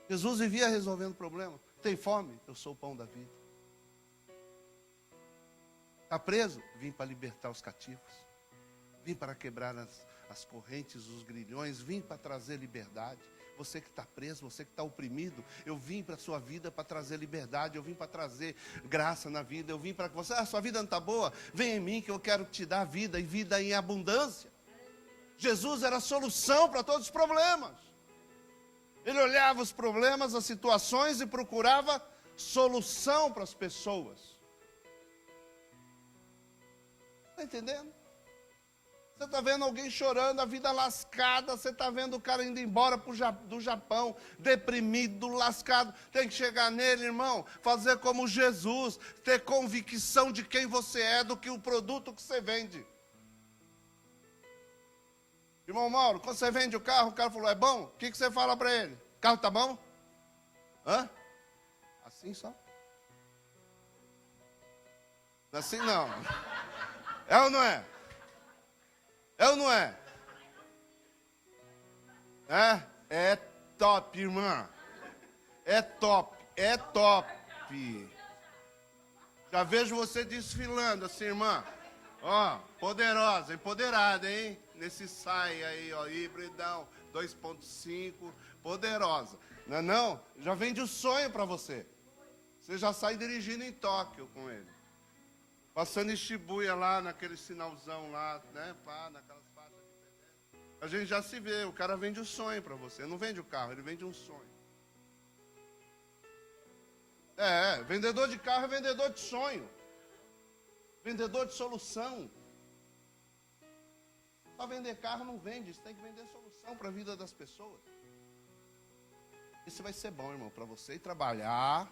Speaker 1: Jesus vivia resolvendo problemas. Tem fome? Eu sou o pão da vida. Está preso? Vim para libertar os cativos. Vim para quebrar as correntes, os grilhões. Vim para trazer liberdade. Você que está preso, você que está oprimido, eu vim para a sua vida para trazer liberdade, eu vim para trazer graça na vida, eu vim para que você, sua vida não está boa? Vem em mim que eu quero te dar vida e vida em abundância. Jesus era a solução para todos os problemas. Ele olhava os problemas, as situações e procurava solução para as pessoas. Está entendendo? Você está vendo alguém chorando, a vida lascada, você está vendo o cara indo embora do Japão, deprimido, lascado. Tem que chegar nele, irmão, fazer como Jesus, ter convicção de quem você é, do que o produto que você vende. Irmão Mauro, quando você vende o cara falou, é bom? O que você fala para ele? O carro tá bom? Hã? Assim só? Assim não. É ou não é? É ou não é? É top, irmã. É top, é top. Já vejo você desfilando assim, irmã. Ó, poderosa, empoderada, hein? Nesse sai aí, ó, hibridão, 2.5, poderosa. Não é não? Já vende o sonho para você. Você já sai dirigindo em Tóquio com ele. Passando em Shibuya lá, naquele sinalzão lá, né? Pá, naquelas faixas de pedestre. A gente já se vê, o cara vende o sonho para você. Não vende o carro, ele vende um sonho. Vendedor de carro é vendedor de sonho. Vendedor de solução. Só vender carro não vende, você tem que vender solução para a vida das pessoas. Isso vai ser bom, irmão, para você ir trabalhar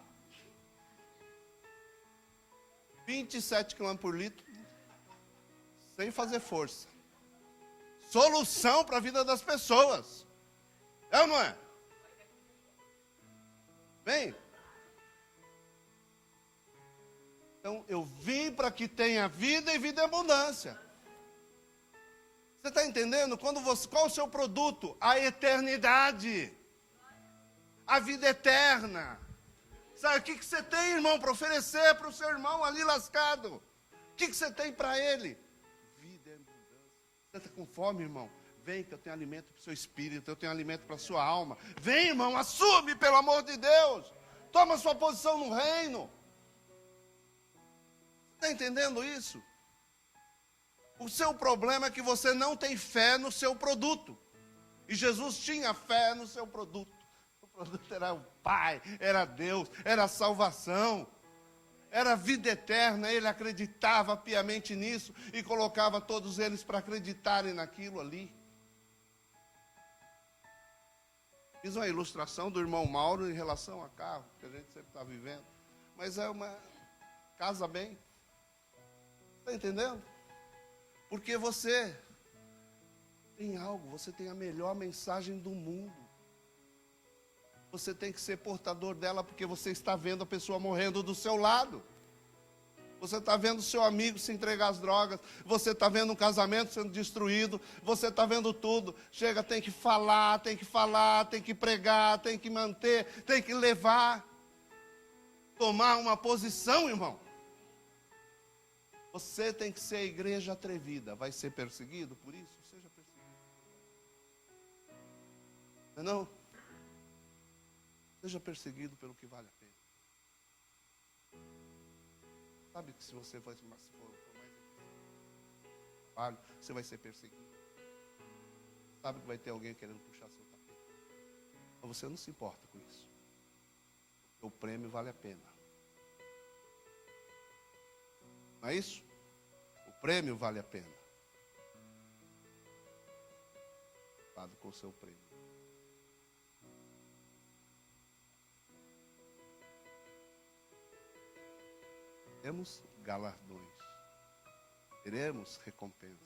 Speaker 1: 27 km por litro sem fazer força. Solução para a vida das pessoas. É ou não é? Vem. Então, eu vim para que tenha vida e vida em abundância. Você está entendendo? Qual o seu produto? A eternidade. A vida eterna. Sabe o que você tem, irmão, para oferecer para o seu irmão ali lascado? O que você tem para ele? Vida em abundância. Você está com fome, irmão? Vem que eu tenho alimento para o seu espírito, eu tenho alimento para a sua alma. Vem, irmão, assume, pelo amor de Deus. Toma sua posição no reino. Está entendendo isso? O seu problema é que você não tem fé no seu produto. E Jesus tinha fé no seu produto. O produto era o Pai, era Deus, era a salvação, era a vida eterna. Ele acreditava piamente nisso e colocava todos eles para acreditarem naquilo ali. Fiz uma ilustração do irmão Mauro em relação a carro, que a gente sempre está vivendo. Mas é uma casa bem. Está entendendo? Porque você tem algo, você tem a melhor mensagem do mundo. Você tem que ser portador dela porque você está vendo a pessoa morrendo do seu lado. Você está vendo o seu amigo se entregar às drogas. Você está vendo um casamento sendo destruído. Você está vendo tudo. Chega, tem que falar, tem que pregar, tem que manter, tem que levar. Tomar uma posição, irmão. Você tem que ser a igreja atrevida. Vai ser perseguido por isso? Seja perseguido. Não? Seja perseguido pelo que vale a pena. Sabe que se você for mais trabalho, você vai ser perseguido. Sabe que vai ter alguém querendo puxar seu tapete. Mas você não se importa com isso. O prêmio vale a pena. Não é isso? O prêmio vale a pena. Cuidado com o seu prêmio. Teremos galardões. Teremos recompensa.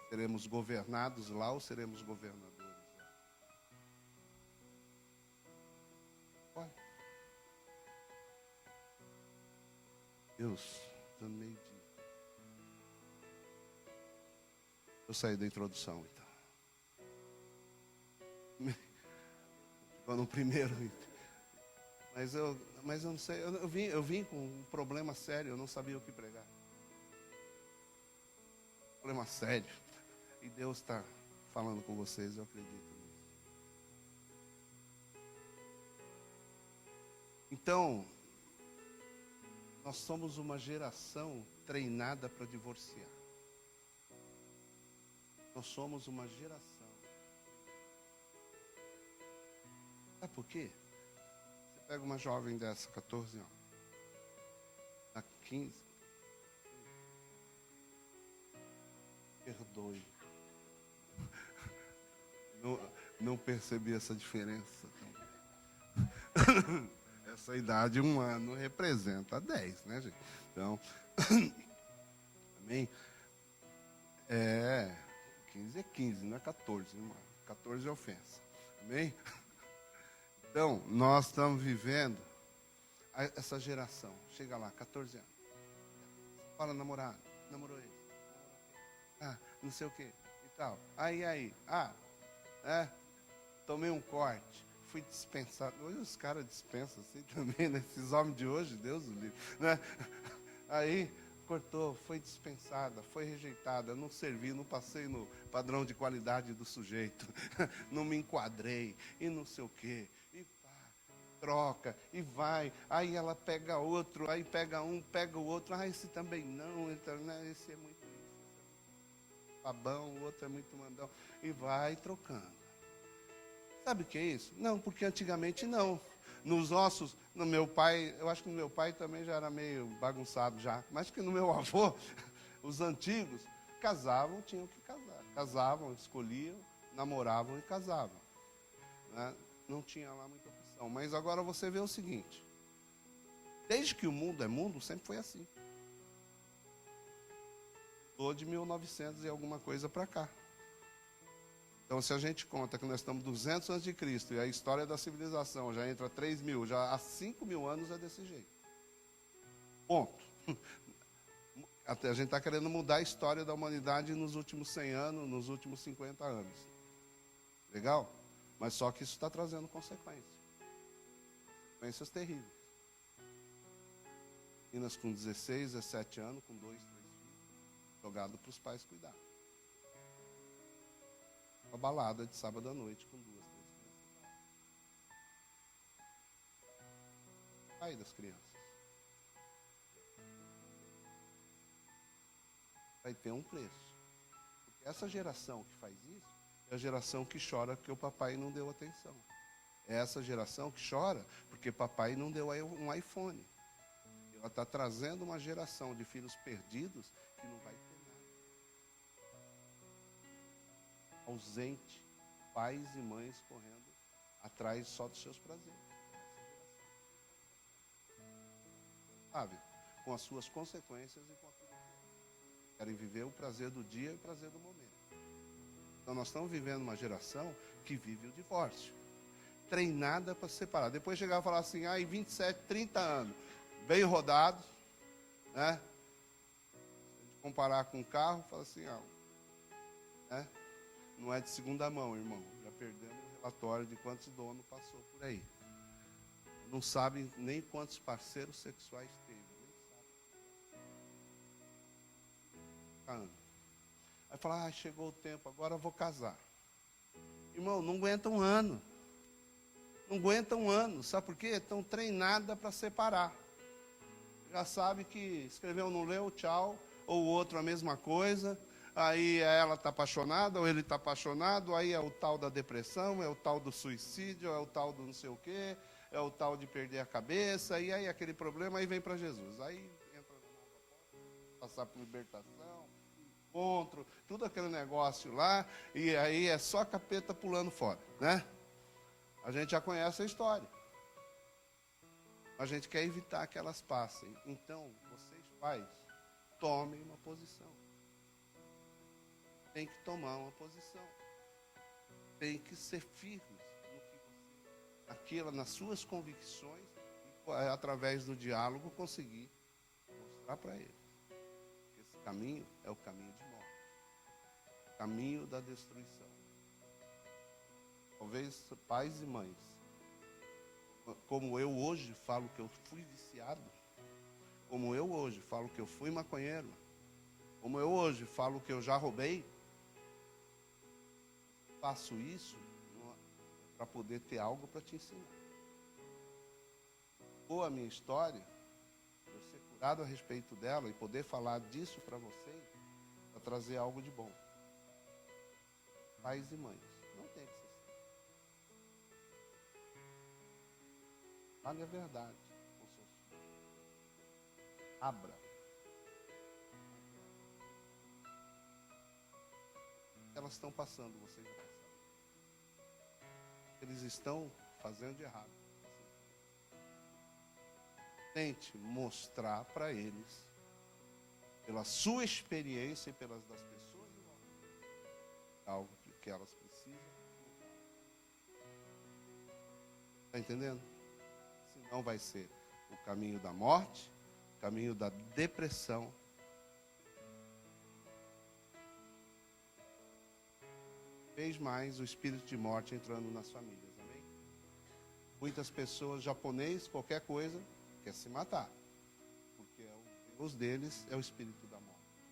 Speaker 1: Seremos governados lá ou seremos governadores lá? Deus, dando meio-dia. Eu saí da introdução, então. Ficou no primeiro. Mas eu não sei, eu vim com um problema sério, eu não sabia o que pregar. Problema sério. E Deus está falando com vocês, eu acredito nisso. Então, nós somos uma geração treinada para divorciar. Nós somos uma geração. Sabe por quê? Você pega uma jovem dessa, 14 anos, a 15, perdoe. Não percebi essa diferença. Essa idade, 1 ano, representa 10, né, gente? Então, amém? 15 é 15, não é 14, irmão. 14 é ofensa. Amém? Então, nós estamos vivendo essa geração. Chega lá, 14 anos. Fala namorado, namorou ele. Não sei o que e tal. Aí. Tomei um corte. Fui dispensado. Hoje os caras dispensam assim também, né? Esses homens de hoje, Deus o livre. Né? Aí, cortou, foi dispensada, foi rejeitada, não servi, não passei no padrão de qualidade do sujeito. Não me enquadrei, e não sei o quê. E pá, troca, e vai. Aí ela pega outro, aí pega um, pega o outro. Esse também não, esse é muito babão, o outro é muito mandão. E vai trocando. Sabe o que é isso? Não, porque antigamente não. Nos nossos, no meu pai, eu acho que no meu pai também já era meio bagunçado já. Mas que no meu avô, os antigos, casavam, tinham que casar. Casavam, escolhiam, namoravam e casavam. Né? Não tinha lá muita opção. Mas agora você vê o seguinte. Desde que o mundo é mundo, sempre foi assim. Tô de 1900 e alguma coisa para cá. Então, se a gente conta que nós estamos 200 anos de Cristo e a história da civilização já entra 3.000, já há 5.000 anos é desse jeito. Ponto. Até a gente está querendo mudar a história da humanidade nos últimos 100 anos, nos últimos 50 anos. Legal? Mas só que isso está trazendo consequências. Consequências terríveis. Meninas com 16, 17 anos, com 2, 3 filhos, jogado para os pais cuidar. Uma balada de sábado à noite com 2, 3 crianças. Pai das crianças. Vai ter um preço. Porque essa geração que faz isso é a geração que chora porque o papai não deu atenção. É essa geração que chora porque papai não deu um iPhone. Ela está trazendo uma geração de filhos perdidos que não vai ter ausente, pais e mães correndo atrás só dos seus prazeres. Sabe? Com as suas consequências e com aquilo que querem viver o prazer do dia e o prazer do momento. Então nós estamos vivendo uma geração que vive o divórcio. Treinada para se separar. Depois chegar e falar assim, 27, 30 anos, bem rodados, né? Se comparar com um carro, fala assim, né? Não é de segunda mão, irmão. Já perdemos o relatório de quantos donos passou por aí. Não sabe nem quantos parceiros sexuais teve. Nem sabe. Aí fala, chegou o tempo, agora eu vou casar. Irmão, não aguenta um ano. Não aguenta um ano. Sabe por quê? Estão treinadas para separar. Já sabe que escreveu, não leu, tchau. Ou o outro a mesma coisa. Aí ela está apaixonada, ou ele está apaixonado, aí é o tal da depressão, é o tal do suicídio, é o tal do não sei o quê, é o tal de perder a cabeça, e aí aquele problema, aí vem para Jesus. Aí entra no nova passar por libertação, encontro, tudo aquele negócio lá, e aí é só capeta pulando fora, né? A gente já conhece a história. A gente quer evitar que elas passem. Então, vocês pais, tomem uma posição. Tem que tomar uma posição. Tem que ser firmes no que aquilo, nas suas convicções, e através do diálogo conseguir mostrar. mostrar para eles que esse caminho é o caminho de morte, o caminho da destruição. Talvez pais e mães, como eu hoje falo que eu fui viciado, como eu hoje falo que eu fui maconheiro, como eu hoje falo que eu já roubei, faço isso para poder ter algo para te ensinar. Ou a minha história, eu ser curado a respeito dela e poder falar disso para vocês, para trazer algo de bom. Pais e mães, não tem que ser assim. Fale a verdade com seus filhos. Abra. Elas estão passando, vocês já passaram. Eles estão fazendo de errado. Tente mostrar para eles, pela sua experiência e pelas das pessoas, algo que elas precisam. Está entendendo? Senão vai ser o caminho da morte, o caminho da depressão. Vez mais o espírito de morte entrando nas famílias, amém? Muitas pessoas, japonês, qualquer coisa, quer se matar, porque o Deus deles é o espírito da morte.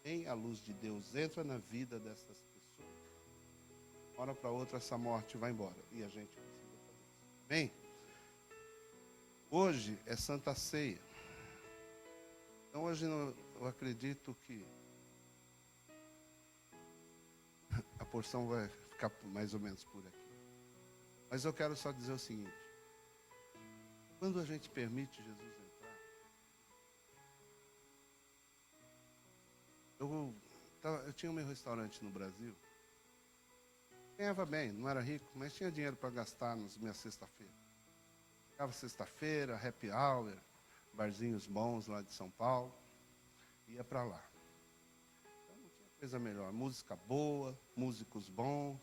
Speaker 1: Em a luz de Deus entra na vida dessas pessoas, uma hora para outra essa morte vai embora, e a gente precisa fazer isso, amém? Hoje é Santa Ceia, então hoje eu acredito que a porção vai ficar mais ou menos por aqui. Mas eu quero só dizer o seguinte: quando a gente permite Jesus entrar, eu tinha um meu restaurante no Brasil, ganhava bem, não era rico, mas tinha dinheiro para gastar nas minhas sexta-feiras. Chegava sexta-feira, happy hour, barzinhos bons lá de São Paulo, ia para lá. Coisa melhor, música boa, músicos bons,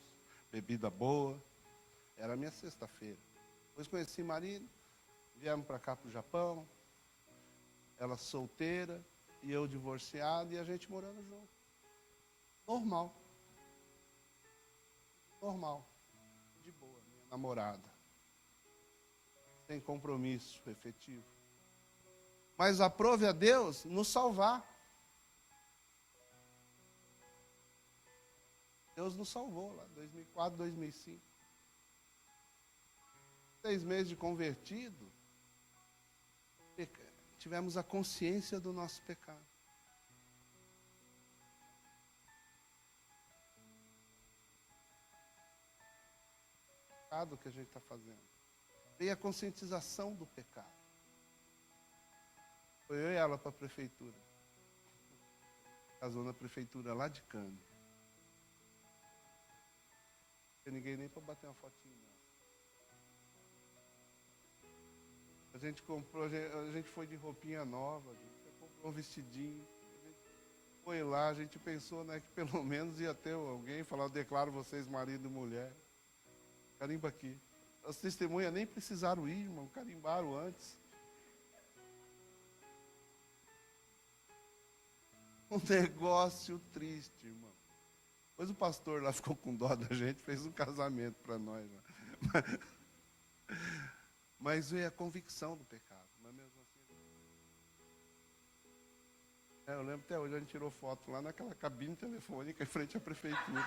Speaker 1: bebida boa. Era a minha sexta-feira. Depois conheci marido, viemos para cá para o Japão, ela solteira e eu divorciado e a gente morando junto. Normal. Normal. De boa, minha namorada. Sem compromisso efetivo. Mas aprove a Deus nos salvar. Deus nos salvou lá, 2004, 2005. 6 meses de convertido, tivemos a consciência do nosso pecado. O pecado que a gente está fazendo. Veio a conscientização do pecado. Foi eu e ela para a prefeitura. Casou na prefeitura lá de Cano. Não tem ninguém nem para bater uma fotinha. A gente comprou, a gente foi de roupinha nova, a gente comprou um vestidinho. A gente foi lá, a gente pensou, né, que pelo menos ia ter alguém falar: eu declaro vocês marido e mulher. Carimba aqui. As testemunhas nem precisaram ir, irmão, carimbaram antes. Um negócio triste, irmão. Depois o pastor lá ficou com dó da gente, fez um casamento para nós. Mas veio a convicção do pecado. Não é mesmo assim? Eu lembro até hoje, a gente tirou foto lá naquela cabine telefônica em frente à prefeitura.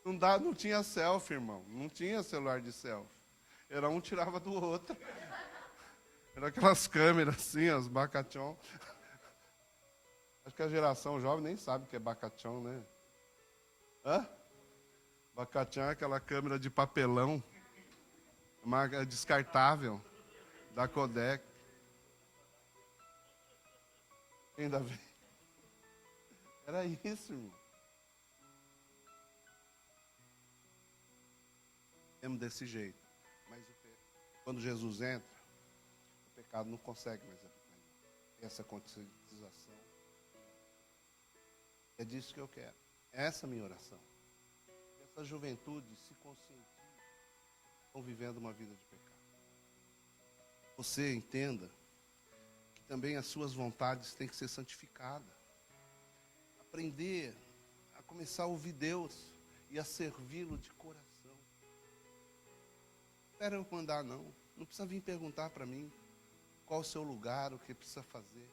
Speaker 1: Não tinha selfie, irmão. Não tinha celular de selfie. Era um tirava do outro. Era aquelas câmeras assim, as bacachão. Acho que a geração jovem nem sabe o que é bacachão, né? Hã? Bacachão é aquela câmera de papelão, marca descartável, da Kodak. Ainda bem. Era isso, irmão. Temos desse jeito. Mas quando Jesus entra, o pecado não consegue mais habitar. Essa conscientização. É disso que eu quero. Essa é a minha oração. Essa juventude se conscientize. Estão vivendo uma vida de pecado. você entenda que também as suas vontades têm que ser santificadas. Aprender a começar a ouvir Deus e a servi-lo de coração. Não espera eu mandar, não. Não precisa vir perguntar para mim qual o seu lugar, o que precisa fazer.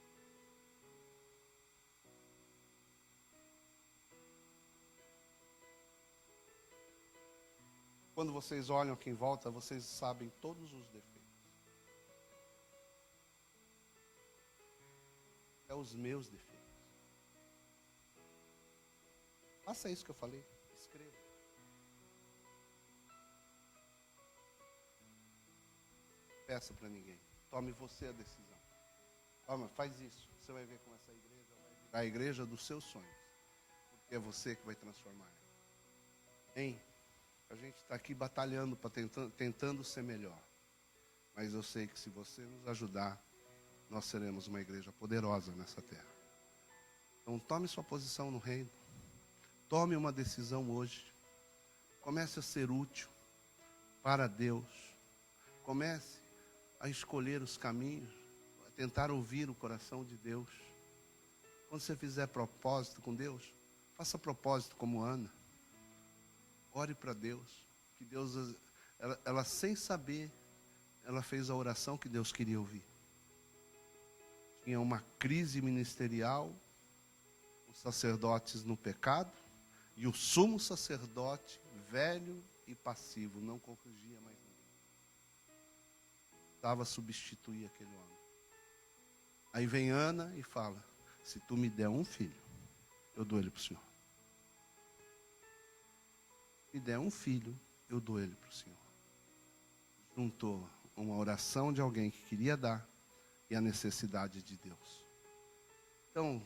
Speaker 1: Quando vocês olham aqui em volta, vocês sabem todos os defeitos. É os meus defeitos. Faça isso que eu falei. Escreva. Peça para ninguém. Tome você a decisão. Toma, faz isso. Você vai ver como essa igreja vai virar a igreja dos seus sonhos. Porque é você que vai transformar ela. Hein? A gente está aqui batalhando, tentando ser melhor. Mas eu sei que se você nos ajudar, nós seremos uma igreja poderosa nessa terra. Então tome sua posição no reino. Tome uma decisão hoje. Comece a ser útil para Deus. Comece a escolher os caminhos, a tentar ouvir o coração de Deus. Quando você fizer propósito com Deus, faça propósito como Ana. Ore para Deus, que Deus, ela sem saber, ela fez a oração que Deus queria ouvir. Tinha uma crise ministerial, os sacerdotes no pecado, e o sumo sacerdote, velho e passivo, não corrigia mais ninguém. Estava a substituir aquele homem. Aí vem Ana e fala, se tu me der um filho, eu dou ele para o Senhor. Me der um filho, eu dou ele para o Senhor. Juntou uma oração de alguém que queria dar e a necessidade de Deus. Então,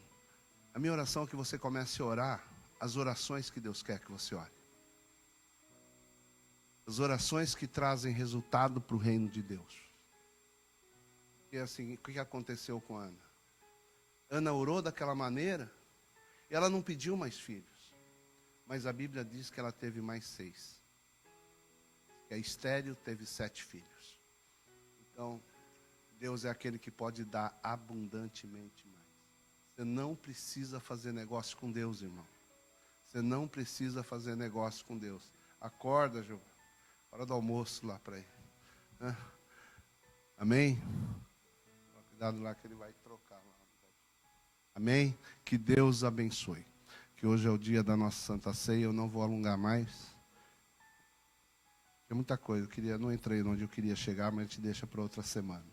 Speaker 1: a minha oração é que você comece a orar as orações que Deus quer que você ore. As orações que trazem resultado para o reino de Deus. E assim, o que aconteceu com Ana? Ana orou daquela maneira, e ela não pediu mais filhos. Mas a Bíblia diz que ela teve mais 6. Que a estéril teve 7 filhos. Então, Deus é aquele que pode dar abundantemente mais. Você não precisa fazer negócio com Deus, irmão. Você não precisa fazer negócio com Deus. Acorda, Jeová. Hora do almoço lá para ele. Amém? Cuidado lá que ele vai trocar lá. Amém? Que Deus abençoe. Que hoje é o dia da nossa Santa Ceia, eu não vou alongar mais. Tem muita coisa, não entrei onde eu queria chegar, mas a gente deixa para outra semana.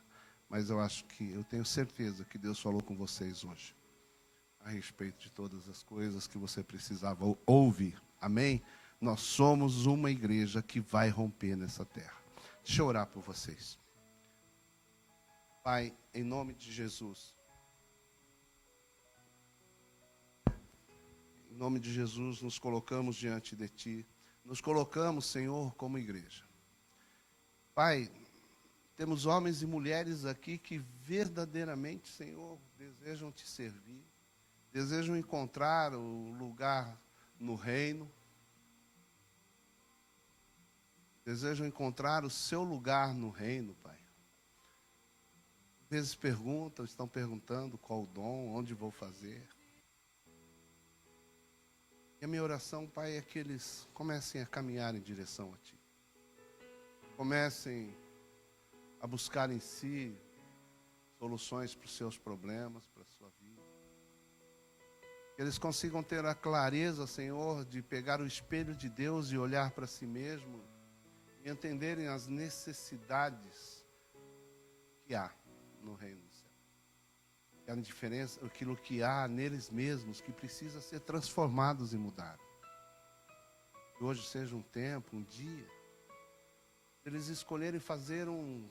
Speaker 1: Mas eu tenho certeza que Deus falou com vocês hoje, a respeito de todas as coisas que você precisava ouvir. Amém? Nós somos uma igreja que vai romper nessa terra. Deixa eu orar por vocês. Pai, em nome de Jesus. Em nome de Jesus, nos colocamos diante de Ti. Nos colocamos, Senhor, como igreja. Pai, temos homens e mulheres aqui que verdadeiramente, Senhor, desejam Te servir. Desejam encontrar o lugar no reino. Desejam encontrar o seu lugar no reino, Pai. Às vezes estão perguntando qual o dom, onde vou fazer. E a minha oração, Pai, é que eles comecem a caminhar em direção a Ti. Comecem a buscar em si soluções para os seus problemas, para a sua vida. Que eles consigam ter a clareza, Senhor, de pegar o espelho de Deus e olhar para si mesmo e entenderem as necessidades que há no reino do céu. A diferença, aquilo que há neles mesmos, que precisa ser transformados e mudado. Que hoje seja um tempo, um dia, eles escolherem fazer um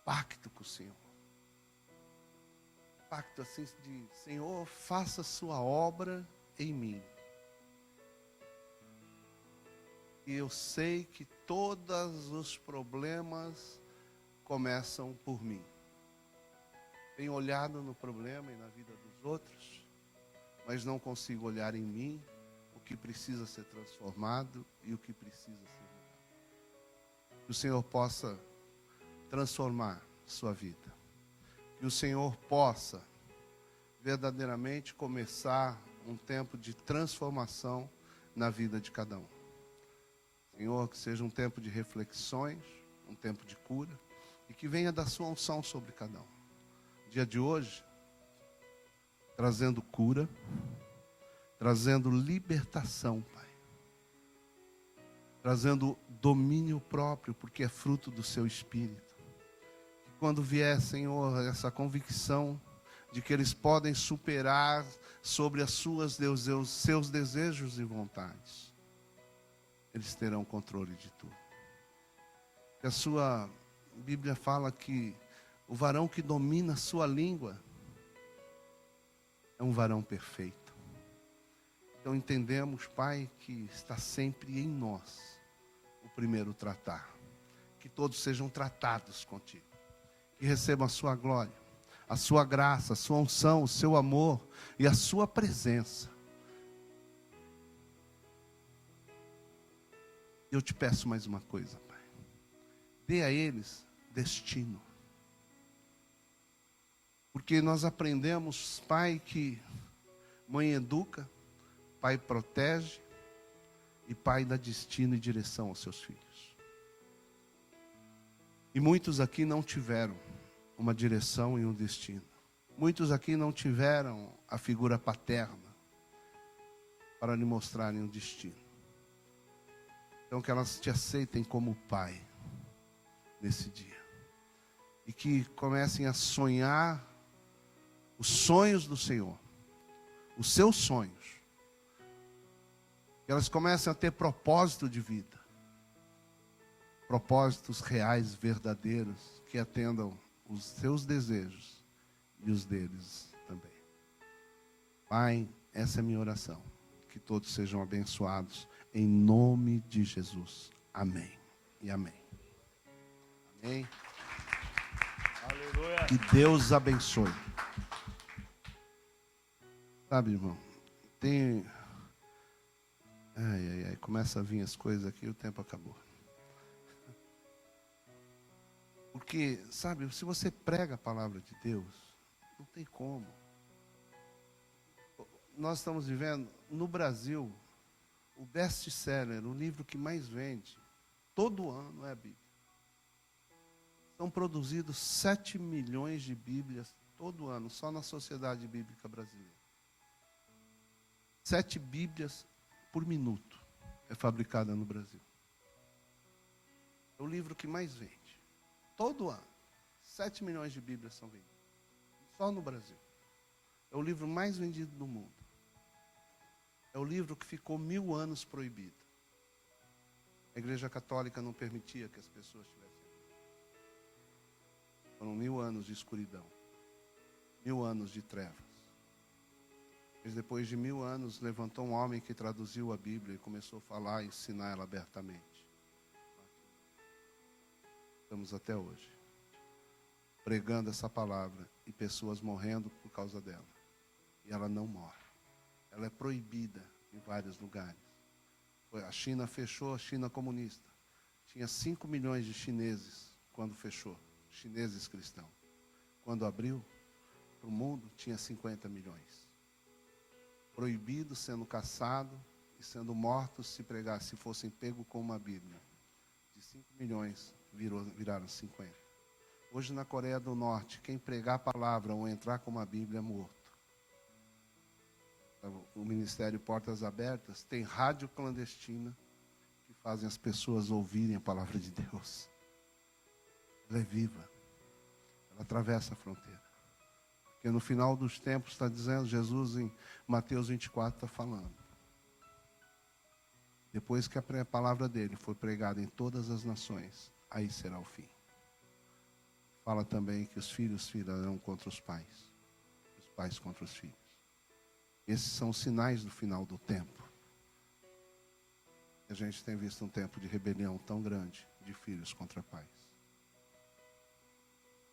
Speaker 1: pacto com o Senhor. Um pacto assim de, Senhor, faça a sua obra em mim. E eu sei que todos os problemas começam por mim. Tenho olhado no problema e na vida dos outros, mas não consigo olhar em mim o que precisa ser transformado e o que precisa ser mudado. Que o Senhor possa transformar sua vida. Que o Senhor possa verdadeiramente começar um tempo de transformação na vida de cada um. Senhor, que seja um tempo de reflexões, um tempo de cura, e que venha da sua unção sobre cada um. Dia de hoje, trazendo cura, trazendo libertação, Pai. Trazendo domínio próprio, porque é fruto do seu Espírito. Que quando vier, Senhor, essa convicção de que eles podem superar sobre as os seus desejos e vontades, eles terão controle de tudo. A sua Bíblia fala que o varão que domina a sua língua é um varão perfeito. Então entendemos, Pai, que está sempre em nós o primeiro tratar. Que todos sejam tratados contigo. Que recebam a sua glória, a sua graça, a sua unção, o seu amor e a sua presença. Eu te peço mais uma coisa, Pai. Dê a eles destino. Porque nós aprendemos, Pai, que mãe educa, Pai protege e Pai dá destino e direção aos seus filhos. E muitos aqui não tiveram uma direção e um destino. Muitos aqui não tiveram a figura paterna para lhe mostrarem um destino. Então que elas te aceitem como pai nesse dia. E que comecem a sonhar os sonhos do Senhor, os seus sonhos. Que elas comecem a ter propósito de vida. Propósitos reais, verdadeiros, que atendam os seus desejos e os deles também. Pai, essa é a minha oração. Que todos sejam abençoados em nome de Jesus. Amém e amém. Amém.
Speaker 2: Aleluia.
Speaker 1: Que Deus abençoe. Sabe, irmão, tem... começa a vir as coisas aqui e o tempo acabou. Porque, sabe, se você prega a palavra de Deus, não tem como. Nós estamos vivendo, no Brasil, o best-seller, o livro que mais vende, todo ano é a Bíblia. São produzidos 7 milhões de Bíblias todo ano, só na Sociedade Bíblica Brasileira. 7 Bíblias por minuto é fabricada no Brasil. É o livro que mais vende. Todo ano, 7 milhões de Bíblias são vendidas. Só no Brasil. É o livro mais vendido do mundo. É o livro que ficou 1000 anos proibido. A Igreja Católica não permitia que as pessoas tivessem. Foram 1000 anos de escuridão. 1000 anos de trevas. Mas depois de 1000 anos, levantou um homem que traduziu a Bíblia e começou a falar e ensinar ela abertamente. Estamos até hoje pregando essa palavra e pessoas morrendo por causa dela. E ela não morre. Ela é proibida em vários lugares. A China fechou, a China comunista. Tinha 5 milhões de chineses quando fechou, chineses cristãos. Quando abriu para o mundo, tinha 50 milhões. Proibidos, sendo caçados e sendo mortos se fossem pegos com uma Bíblia. De 5 milhões, viraram 50. Hoje na Coreia do Norte, quem pregar a palavra ou entrar com uma Bíblia é morto. O Ministério Portas Abertas tem rádio clandestina que fazem as pessoas ouvirem a palavra de Deus. Ela é viva. Ela atravessa a fronteira. Porque no final dos tempos está dizendo, Jesus em Mateus 24 está falando. Depois que a palavra dele for pregada em todas as nações, aí será o fim. Fala também que os filhos firarão contra os pais contra os filhos. Esses são os sinais do final do tempo. A gente tem visto um tempo de rebelião tão grande, de filhos contra pais.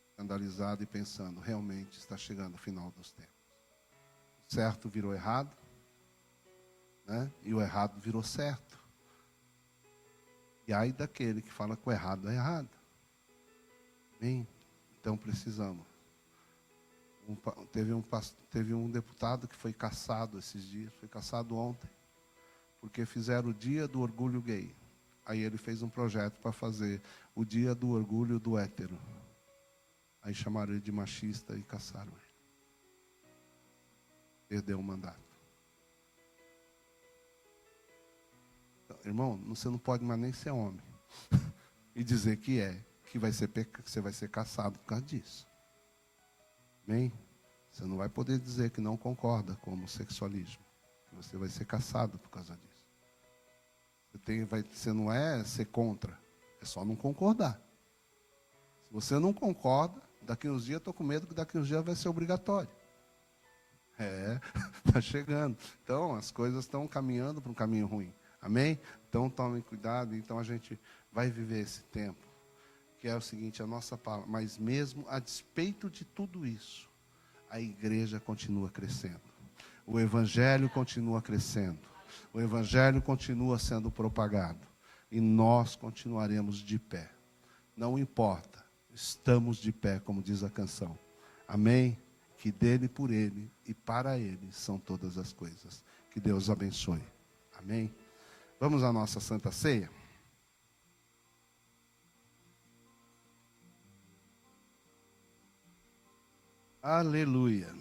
Speaker 1: Escandalizado e pensando, realmente está chegando o final dos tempos. O certo virou errado, né? E o errado virou certo. E ai daquele que fala que o errado é errado. Bem, Então precisamos. Teve um deputado que foi cassado esses dias, foi cassado ontem, porque fizeram o dia do orgulho gay. Aí ele fez um projeto para fazer o dia do orgulho do hétero. Aí chamaram ele de machista e cassaram ele. Perdeu o mandato. Então, irmão, você não pode mais nem ser homem e dizer que você vai ser cassado por causa disso. Amém? Você não vai poder dizer que não concorda com o homossexualismo, que você vai ser cassado por causa disso. Você não é ser contra, é só não concordar. Se você não concorda, daqui uns dias, estou com medo que daqui uns dias vai ser obrigatório. Está chegando. Então, as coisas estão caminhando para um caminho ruim. Amém? Então, tomem cuidado. Então, a gente vai viver esse tempo, que é o seguinte, a nossa palavra. Mas mesmo a despeito de tudo isso, a igreja continua crescendo. O evangelho continua crescendo. O evangelho continua sendo propagado. E nós continuaremos de pé. Não importa. Estamos de pé, como diz a canção. Amém? Que dele, por ele e para ele são todas as coisas. Que Deus abençoe. Amém? Vamos à nossa Santa Ceia? Aleluia.